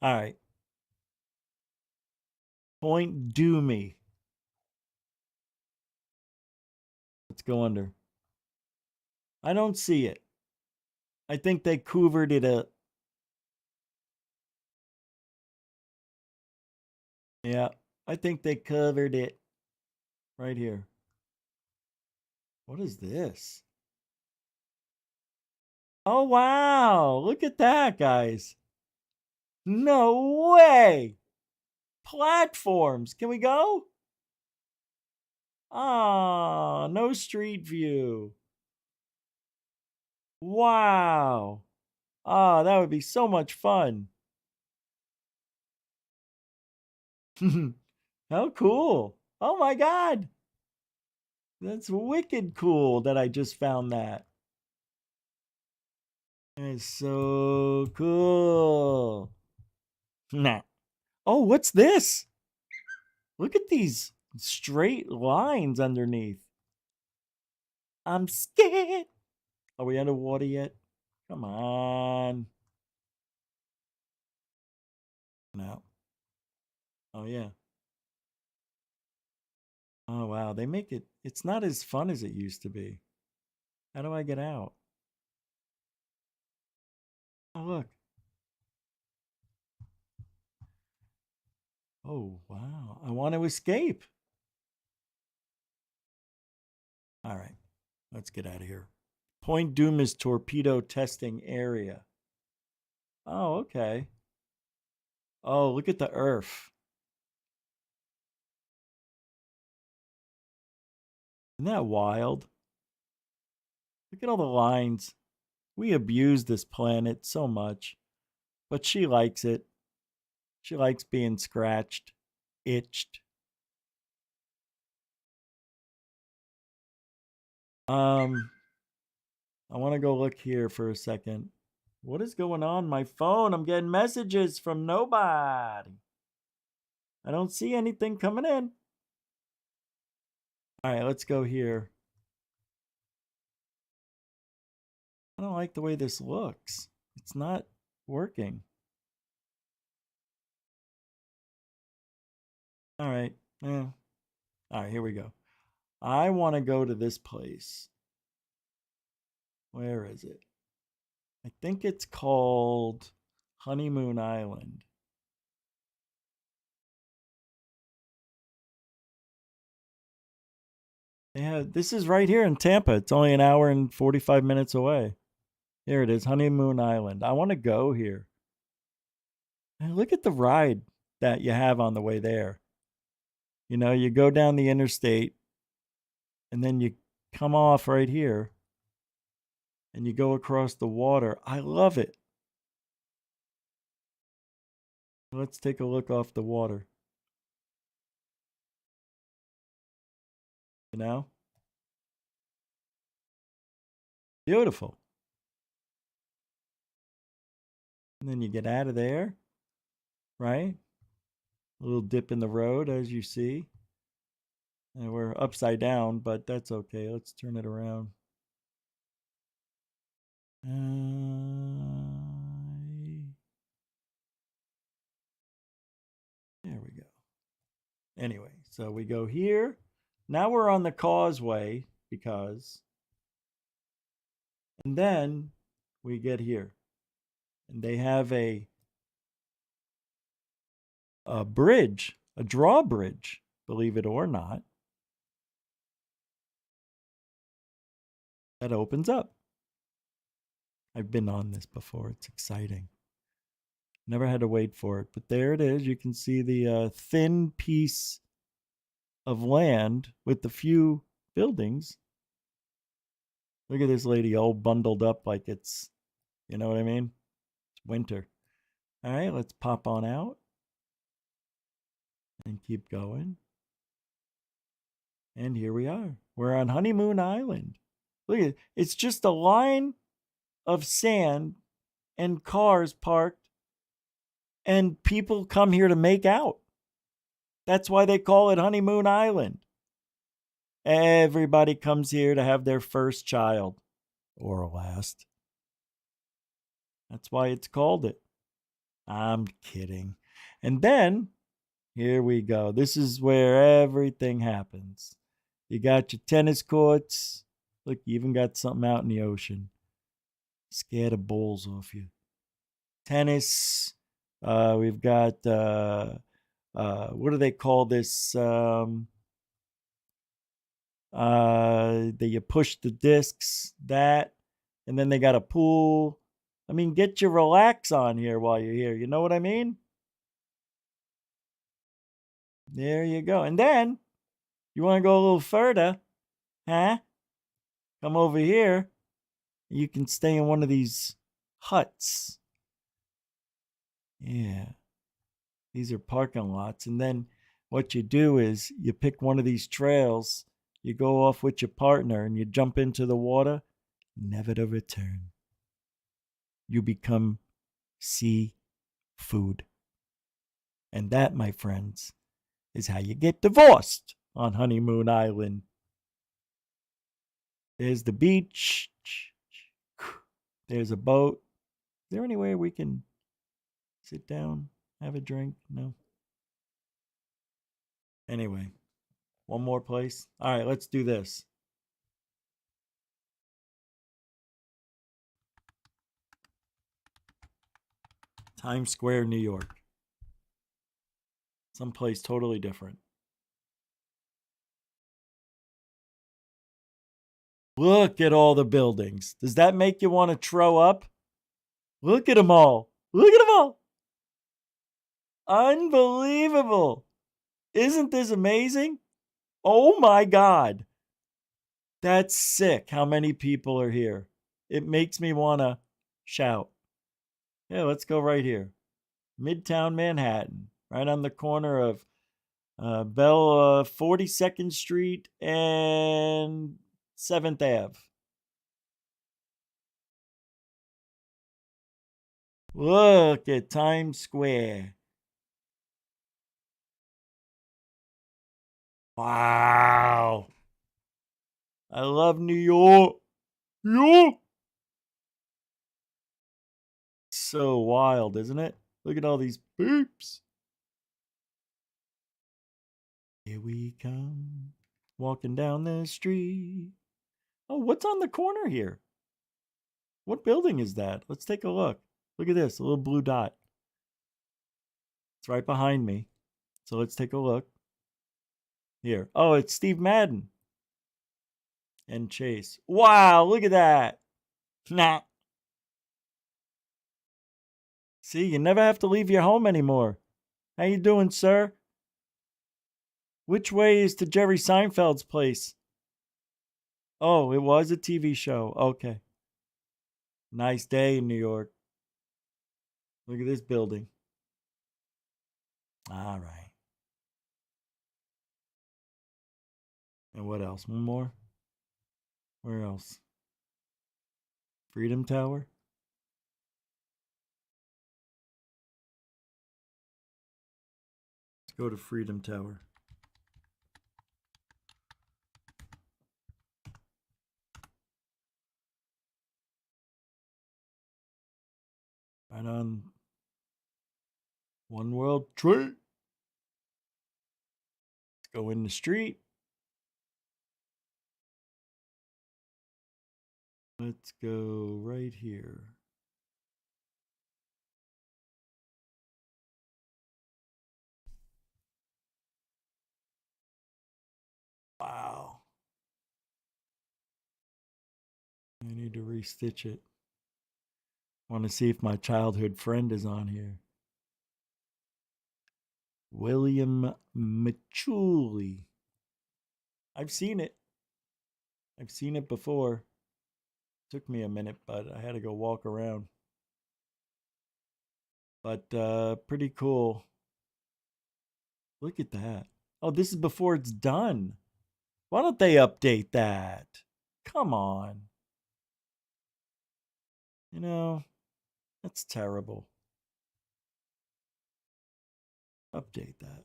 All right. Point Doomy. Let's go under. I don't see it. I think they covered it up. Yeah, I think they covered it right here. What is this? Oh, wow. Look at that, guys. No way. Platforms. Can we go? Ah, no street view. Wow. Ah, that would be so much fun. How cool. Oh my God. That's wicked cool that I just found that. It's so cool. Nah. Oh, what's this? Look at these straight lines underneath. I'm scared. Are we underwater yet? Come on. No. Oh, yeah. Oh, wow. They make it, it's not as fun as it used to be. How do I get out? Oh, look. Oh, wow. I want to escape. All right. Let's get out of here. Point Doom is torpedo testing area. Oh, okay. Oh, look at the earth. Isn't that wild? Look at all the lines. We abuse this planet so much, but she likes it. She likes being scratched, itched. I want to go look here for a second. What is going on? My phone, I'm getting messages from nobody. I don't see anything coming in. All right, let's go here. I don't like the way this looks. It's not working. All right. Yeah. All right, here we go. I want to go to this place. Where is it? I think it's called Honeymoon Island. Yeah, this is right here in Tampa. It's only an hour and 45 minutes away. Here it is, Honeymoon Island. I want to go here. And look at the ride that you have on the way there. You know, you go down the interstate and then you come off right here and you go across the water. I love it. Let's take a look off the water. You know? Beautiful. And then you get out of there, right? A little dip in the road, as you see. And we're upside down, but that's okay. Let's turn it around. There we go. Anyway, so we go here. Now we're on the causeway because, and then we get here. And they have a bridge, a drawbridge, believe it or not, that opens up. I've been on this before. It's exciting. Never had to wait for it, but there it is. You can see the thin piece of land with the few buildings. Look at this lady all bundled up like it's, you know what I mean? It's winter. All right, let's pop on out and keep going. And here we are. We're on Honeymoon Island. Look at it. It's just a line of sand and cars parked, and people come here to make out. That's why they call it Honeymoon Island. Everybody comes here to have their first child or last. That's why it's called it. I'm kidding. And then, here we go. This is where everything happens. You got your tennis courts. Look, you even got something out in the ocean. Scare the balls off you. Tennis. We've got, what do they call this? That you push the discs, that. And then they got a pool. I mean, get your relax on here while you're here. You know what I mean? There you go. And then, you want to go a little further, huh? Come over here. You can stay in one of these huts. Yeah. These are parking lots. And then what you do is you pick one of these trails, you go off with your partner, and you jump into the water, never to return. You become seafood. And that, my friends, is how you get divorced on Honeymoon Island. There's the beach. There's a boat. Is there any way we can sit down, have a drink? No. Anyway, one more place. All right, let's do this. Times Square, New York. Someplace totally different. Look at all the buildings. Does that make you want to throw up? Look at them all. Look at them all. Unbelievable. Isn't this amazing? Oh my God. That's sick how many people are here. It makes me want to shout. Yeah, let's go right here. Midtown Manhattan, right on the corner of 42nd Street and 7th Ave. Look at Times Square. Wow. I love New York. New York. So wild, isn't it? Look at all these peeps. Here we come, walking down the street. Oh, what's on the corner here? What building is that? Let's take a look. Look at this, a little blue dot. It's right behind me. So let's take a look. Here. Oh, it's Steve Madden. And Chase. Wow, look at that. Nah. See, you never have to leave your home anymore. How you doing, sir? Which way is to Jerry Seinfeld's place? Oh, it was a TV show. Okay. Nice day in New York. Look at this building. All right. And what else? One more? Where else? Freedom Tower? Let's go to Freedom Tower. Right on One World Trade. Let's go in the street. Let's go right here. Wow. I need to restitch it. Want to see if my childhood friend is on here. William Machuli. I've seen it. I've seen it before. Took me a minute, but I had to go walk around. But pretty cool. Look at that. Oh, this is before it's done. Why don't they update that? Come on. You know, that's terrible. Update that.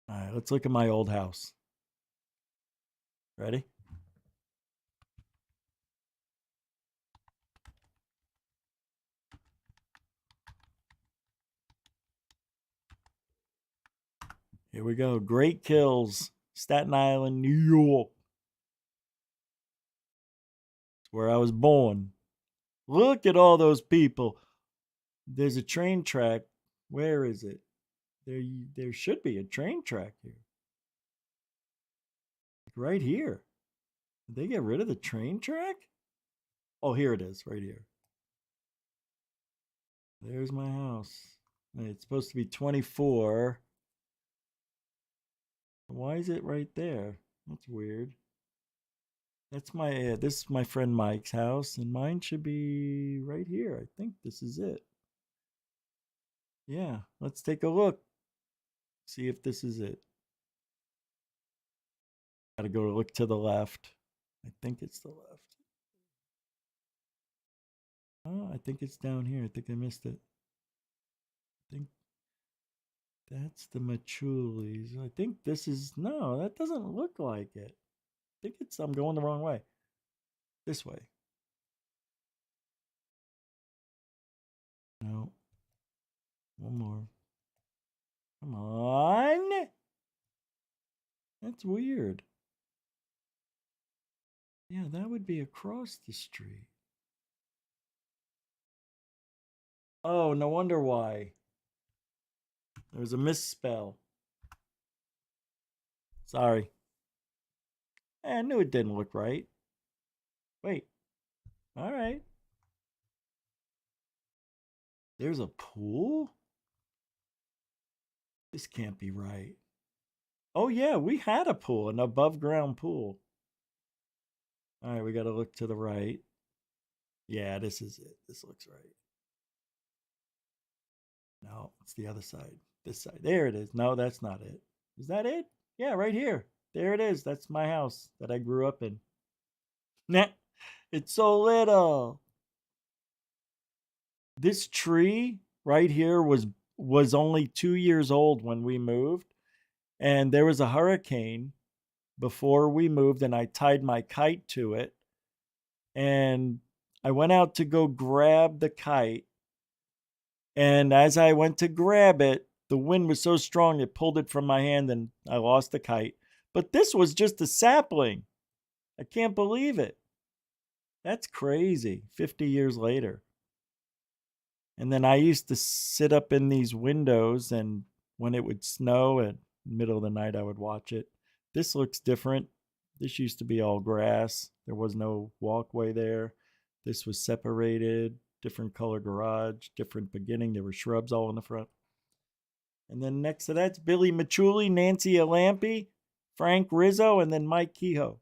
All right, let's look at my old house. Ready? Here we go. Great Kills, Staten Island, New York. It's where I was born. Look at all those people. There's a train track. Where is it? There should be a train track here. Right here. Did they get rid of the train track? Oh, here it is, right here. There's my house. It's supposed to be 24. Why is it right there? That's weird. That's my this is my friend Mike's house, and mine should be right here. I think this is it. Yeah, let's take a look. See if this is it. Gotta go look to the left. I think it's the left. Oh, I think it's down here. I think I missed it. I think that's the Machulis. I think this is no, that doesn't look like it. I think it's I'm going the wrong way. This way. No. One more. Come on. That's weird. Yeah, that would be across the street. Oh, no wonder why. There was a misspell. Sorry. I knew it didn't look right. Wait. All right. There's a pool? This can't be right. Oh, yeah, we had a pool, an above ground pool. All right, we got to look to the right. Yeah, this is it. This looks right. No, it's the other side. This side. There it is. No, that's not it. Is that it? Yeah, right here. There it is. That's my house that I grew up in. Nah, it's so little. This tree right here was only 2 years old when we moved, and there was a hurricane before we moved, and I tied my kite to it, and I went out to go grab the kite, and as I went to grab it, the wind was so strong it pulled it from my hand, and I lost the kite. But this was just a sapling. I can't believe it. That's crazy. 50 years later. And then I used to sit up in these windows, and when it would snow at the middle of the night, I would watch it. This looks different. This used to be all grass. There was no walkway there. This was separated, different color garage, different beginning. There were shrubs all in the front. And then next to that's Billy Machuli, Nancy Alampi, Frank Rizzo, and then Mike Kehoe.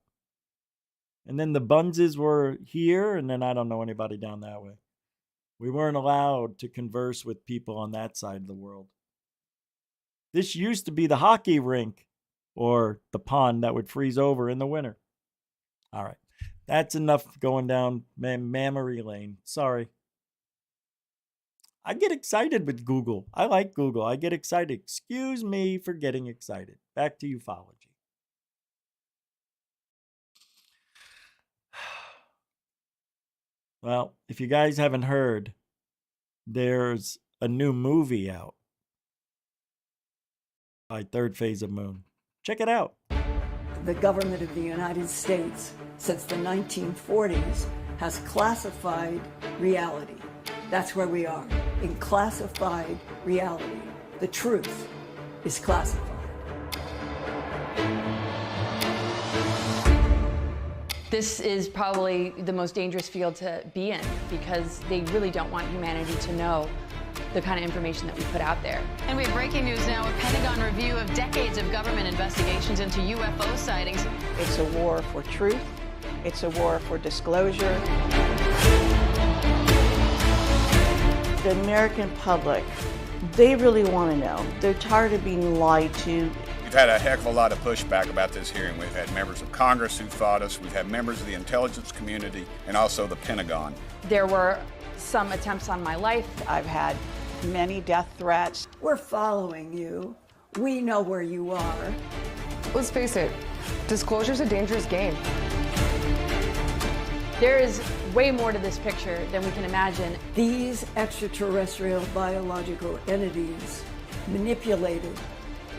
And then the Bunses were here, and then I don't know anybody down that way. We weren't allowed to converse with people on that side of the world. This used to be the hockey rink or the pond that would freeze over in the winter. All right. That's enough going down memory lane. Sorry. I get excited with Google. I like Google. I get excited. Excuse me for getting excited. Back to ufology. Well, if you guys haven't heard, there's a new movie out by Third Phase of Moon. Check it out. The government of the United States, since the 1940s, has classified reality. That's where we are, in classified reality. The truth is classified. This is probably the most dangerous field to be in because they really don't want humanity to know the kind of information that we put out there. And we have breaking news now, a Pentagon review of decades of government investigations into UFO sightings. It's a war for truth. It's a war for disclosure. The American public, they really want to know. They're tired of being lied to. We've had a heck of a lot of pushback about this hearing. We've had members of Congress who fought us. We've had members of the intelligence community and also the Pentagon. There were some attempts on my life. I've had many death threats. We're following you. We know where you are. Let's face it, disclosure's a dangerous game. There is way more to this picture than we can imagine. These extraterrestrial biological entities manipulated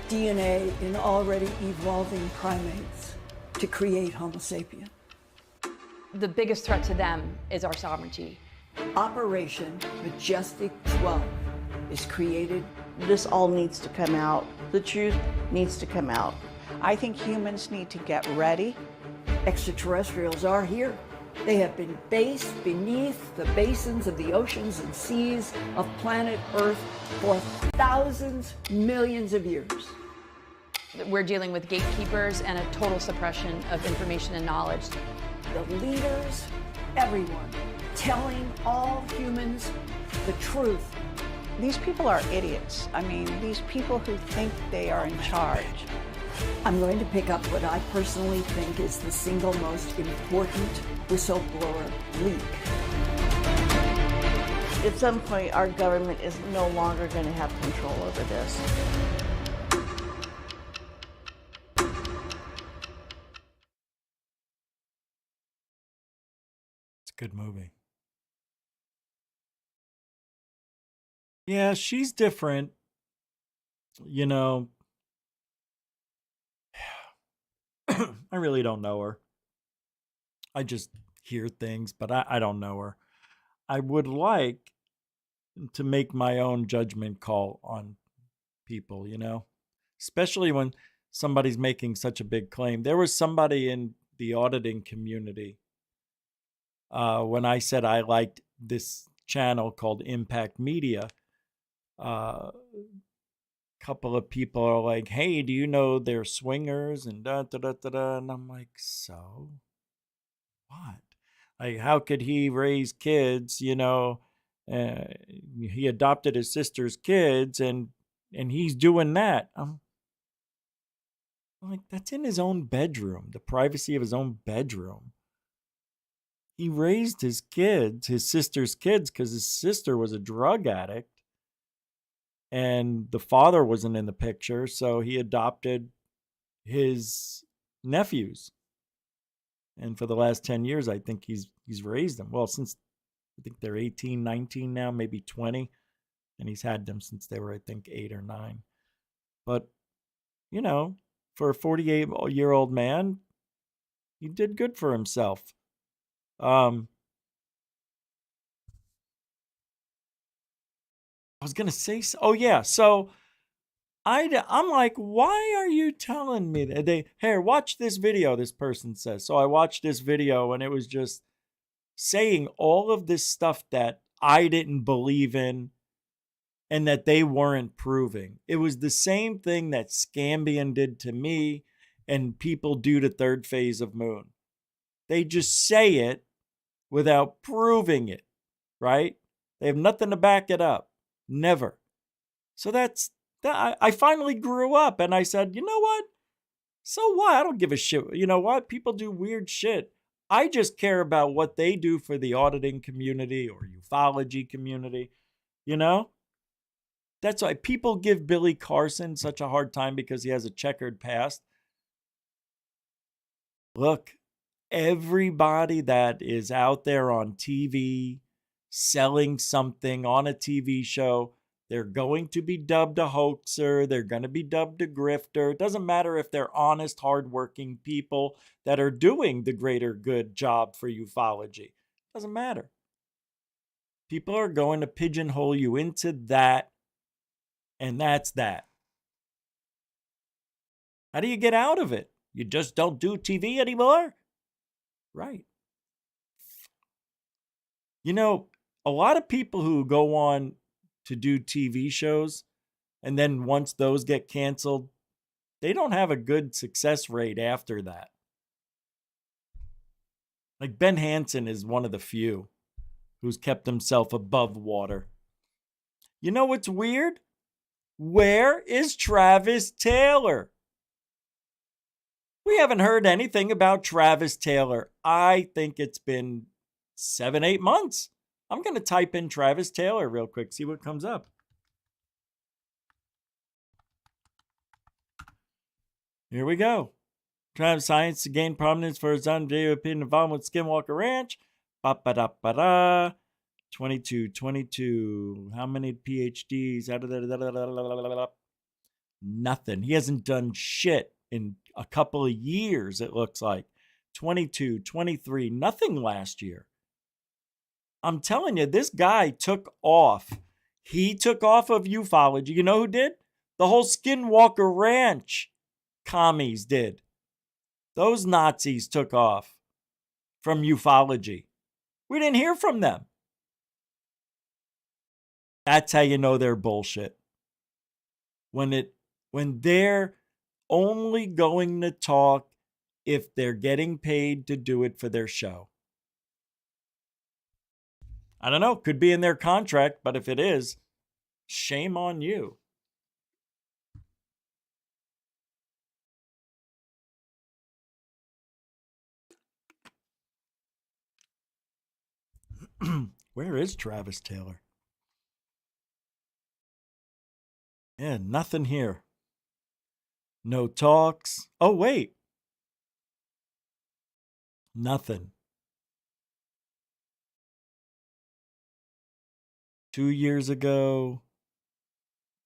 DNA in already evolving primates to create Homo sapien. The biggest threat to them is our sovereignty. Operation Majestic 12 is created. This all needs to come out. The truth needs to come out. I think humans need to get ready. Extraterrestrials are here. They have been based beneath the basins of the oceans and seas of planet Earth for thousands, millions of years. We're dealing with gatekeepers and a total suppression of information and knowledge. The leaders, everyone, telling all humans the truth. These people are idiots. I mean, these people who think they are in charge. I'm going to pick up what I personally think is the single most important whistleblower leak. At some point, our government is no longer going to have control over this. It's a good movie. Yeah, she's different. You know, I really don't know her. I just hear things, but I don't know her. I would like to make my own judgment call on people, you know, especially when somebody's making such a big claim. There was somebody in the auditing community when I said I liked this channel called Impact Media. Couple of people are like, hey, do you know they're swingers and da da da da da, and I'm like, so what? Like, how could he raise kids? You know, he adopted his sister's kids, and he's doing that. I'm like, that's in his own bedroom, the privacy of his own bedroom. He raised his kids, his sister's kids, because his sister was a drug addict. And the father wasn't in the picture, so he adopted his nephews. And for the last 10 years, I think he's raised them. Well, since I think they're 18, 19 now, maybe 20. And he's had them since they were, I think, 8 or 9. But, you know, for a 48-year-old man, he did good for himself. I was going to say, oh yeah. So I'm like, why are you telling me that? Here, watch this video, this person says. So I watched this video and it was just saying all of this stuff that I didn't believe in and that they weren't proving. It was the same thing that Scambian did to me and people do to Third Phase of Moon. They just say it without proving it, right? They have nothing to back it up. Never. So that's I finally grew up and I said, you know what? So what? I don't give a shit. You know what? People do weird shit. I just care about what they do for the auditing community or ufology community. You know? That's why people give Billy Carson such a hard time because he has a checkered past. Look, everybody that is out there on TV selling something on a TV show, they're going to be dubbed a hoaxer. They're going to be dubbed a grifter. It doesn't matter if they're honest, hardworking people that are doing the greater good job for ufology. It doesn't matter. People are going to pigeonhole you into that, and that's that. How do you get out of it? You just don't do TV anymore? Right. You know, a lot of people who go on to do TV shows, and then once those get canceled, they don't have a good success rate after that. Like Ben Hansen is one of the few who's kept himself above water. You know what's weird? Where is Travis Taylor? We haven't heard anything about Travis Taylor. I think it's been 7-8 months. I'm going to type in Travis Taylor real quick, see what comes up. Here we go. Travis science to gain prominence for his video opinion involvement with Skinwalker Ranch. Ba-ba-da-ba-da. 22. How many PhDs? Nothing. He hasn't done shit in a couple of years, it looks like. 22, 23, nothing last year. I'm telling you, this guy took off. He took off of ufology. You know who did? The whole Skinwalker Ranch commies did. Those Nazis took off from ufology. We didn't hear from them. That's how you know they're bullshit. When they're only going to talk if they're getting paid to do it for their show. I don't know, could be in their contract, but if it is, shame on you. Where is Travis Taylor? Yeah, nothing here. No talks. Oh, wait. Nothing. 2 years ago,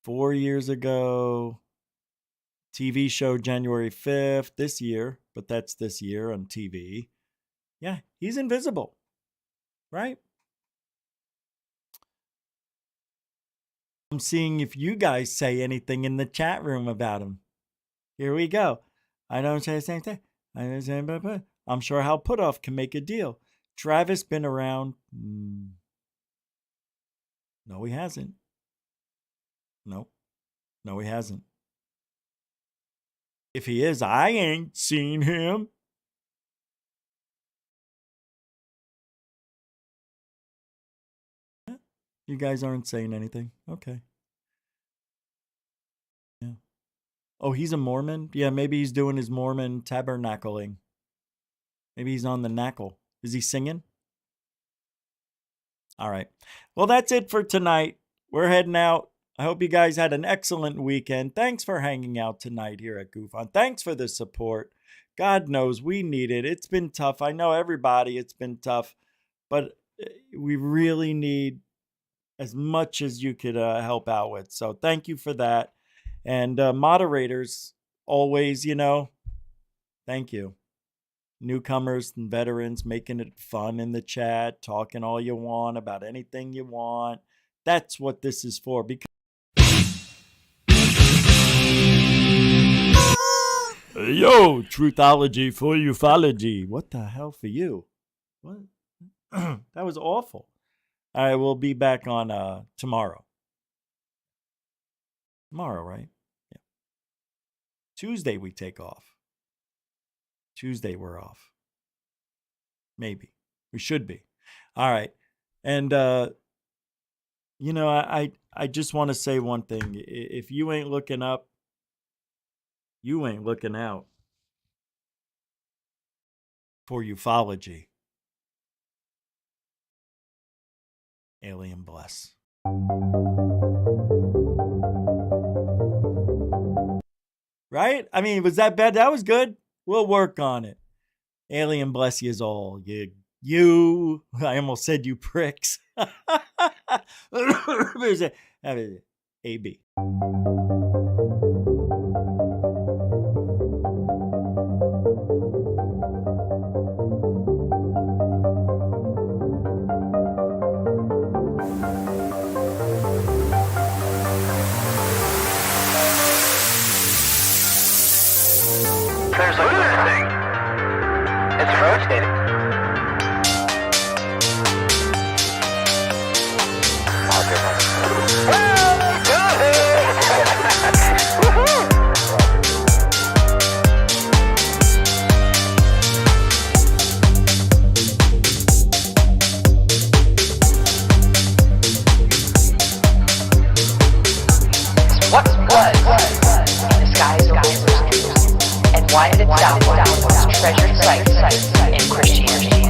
4 years ago, TV show January 5th, this year, but that's this year on TV. Yeah, he's invisible, right? I'm seeing if you guys say anything in the chat room about him. Here we go. I don't say the same thing. I'm sure Hal Putoff can make a deal. Travis been around? No, he hasn't. No, he hasn't. If he is, I ain't seen him. You guys aren't saying anything. Okay. Yeah. Oh, he's a Mormon? Yeah, maybe he's doing his Mormon tabernacling. Maybe he's on the knackle. Is he singing? All right. Well, that's it for tonight. We're heading out. I hope you guys had an excellent weekend. Thanks for hanging out tonight here at GUFON. Thanks for the support. God knows we need it. It's been tough. I know everybody, it's been tough. But we really need as much as you could help out with. So thank you for that. And moderators, always, thank you. Newcomers and veterans making it fun in the chat, talking all you want about anything you want. That's what this is for. Because yo, truthology for ufology. What the hell for you? What? That was awful. All right, we'll be back on tomorrow. Tomorrow, right? Yeah. Tuesday we take off. Tuesday we're off. Maybe. We should be. All right. And I I just want to say one thing. If you ain't looking up, you ain't looking out for ufology. Alien bless. Right? I mean, was that bad? That was good. We'll work on it. Alien bless yous all. You. I almost said you pricks. There's AB. There's a good thing. It's rotating. What was in the skies over Jerusalem, and why did it sound like treasured sites in Christianity?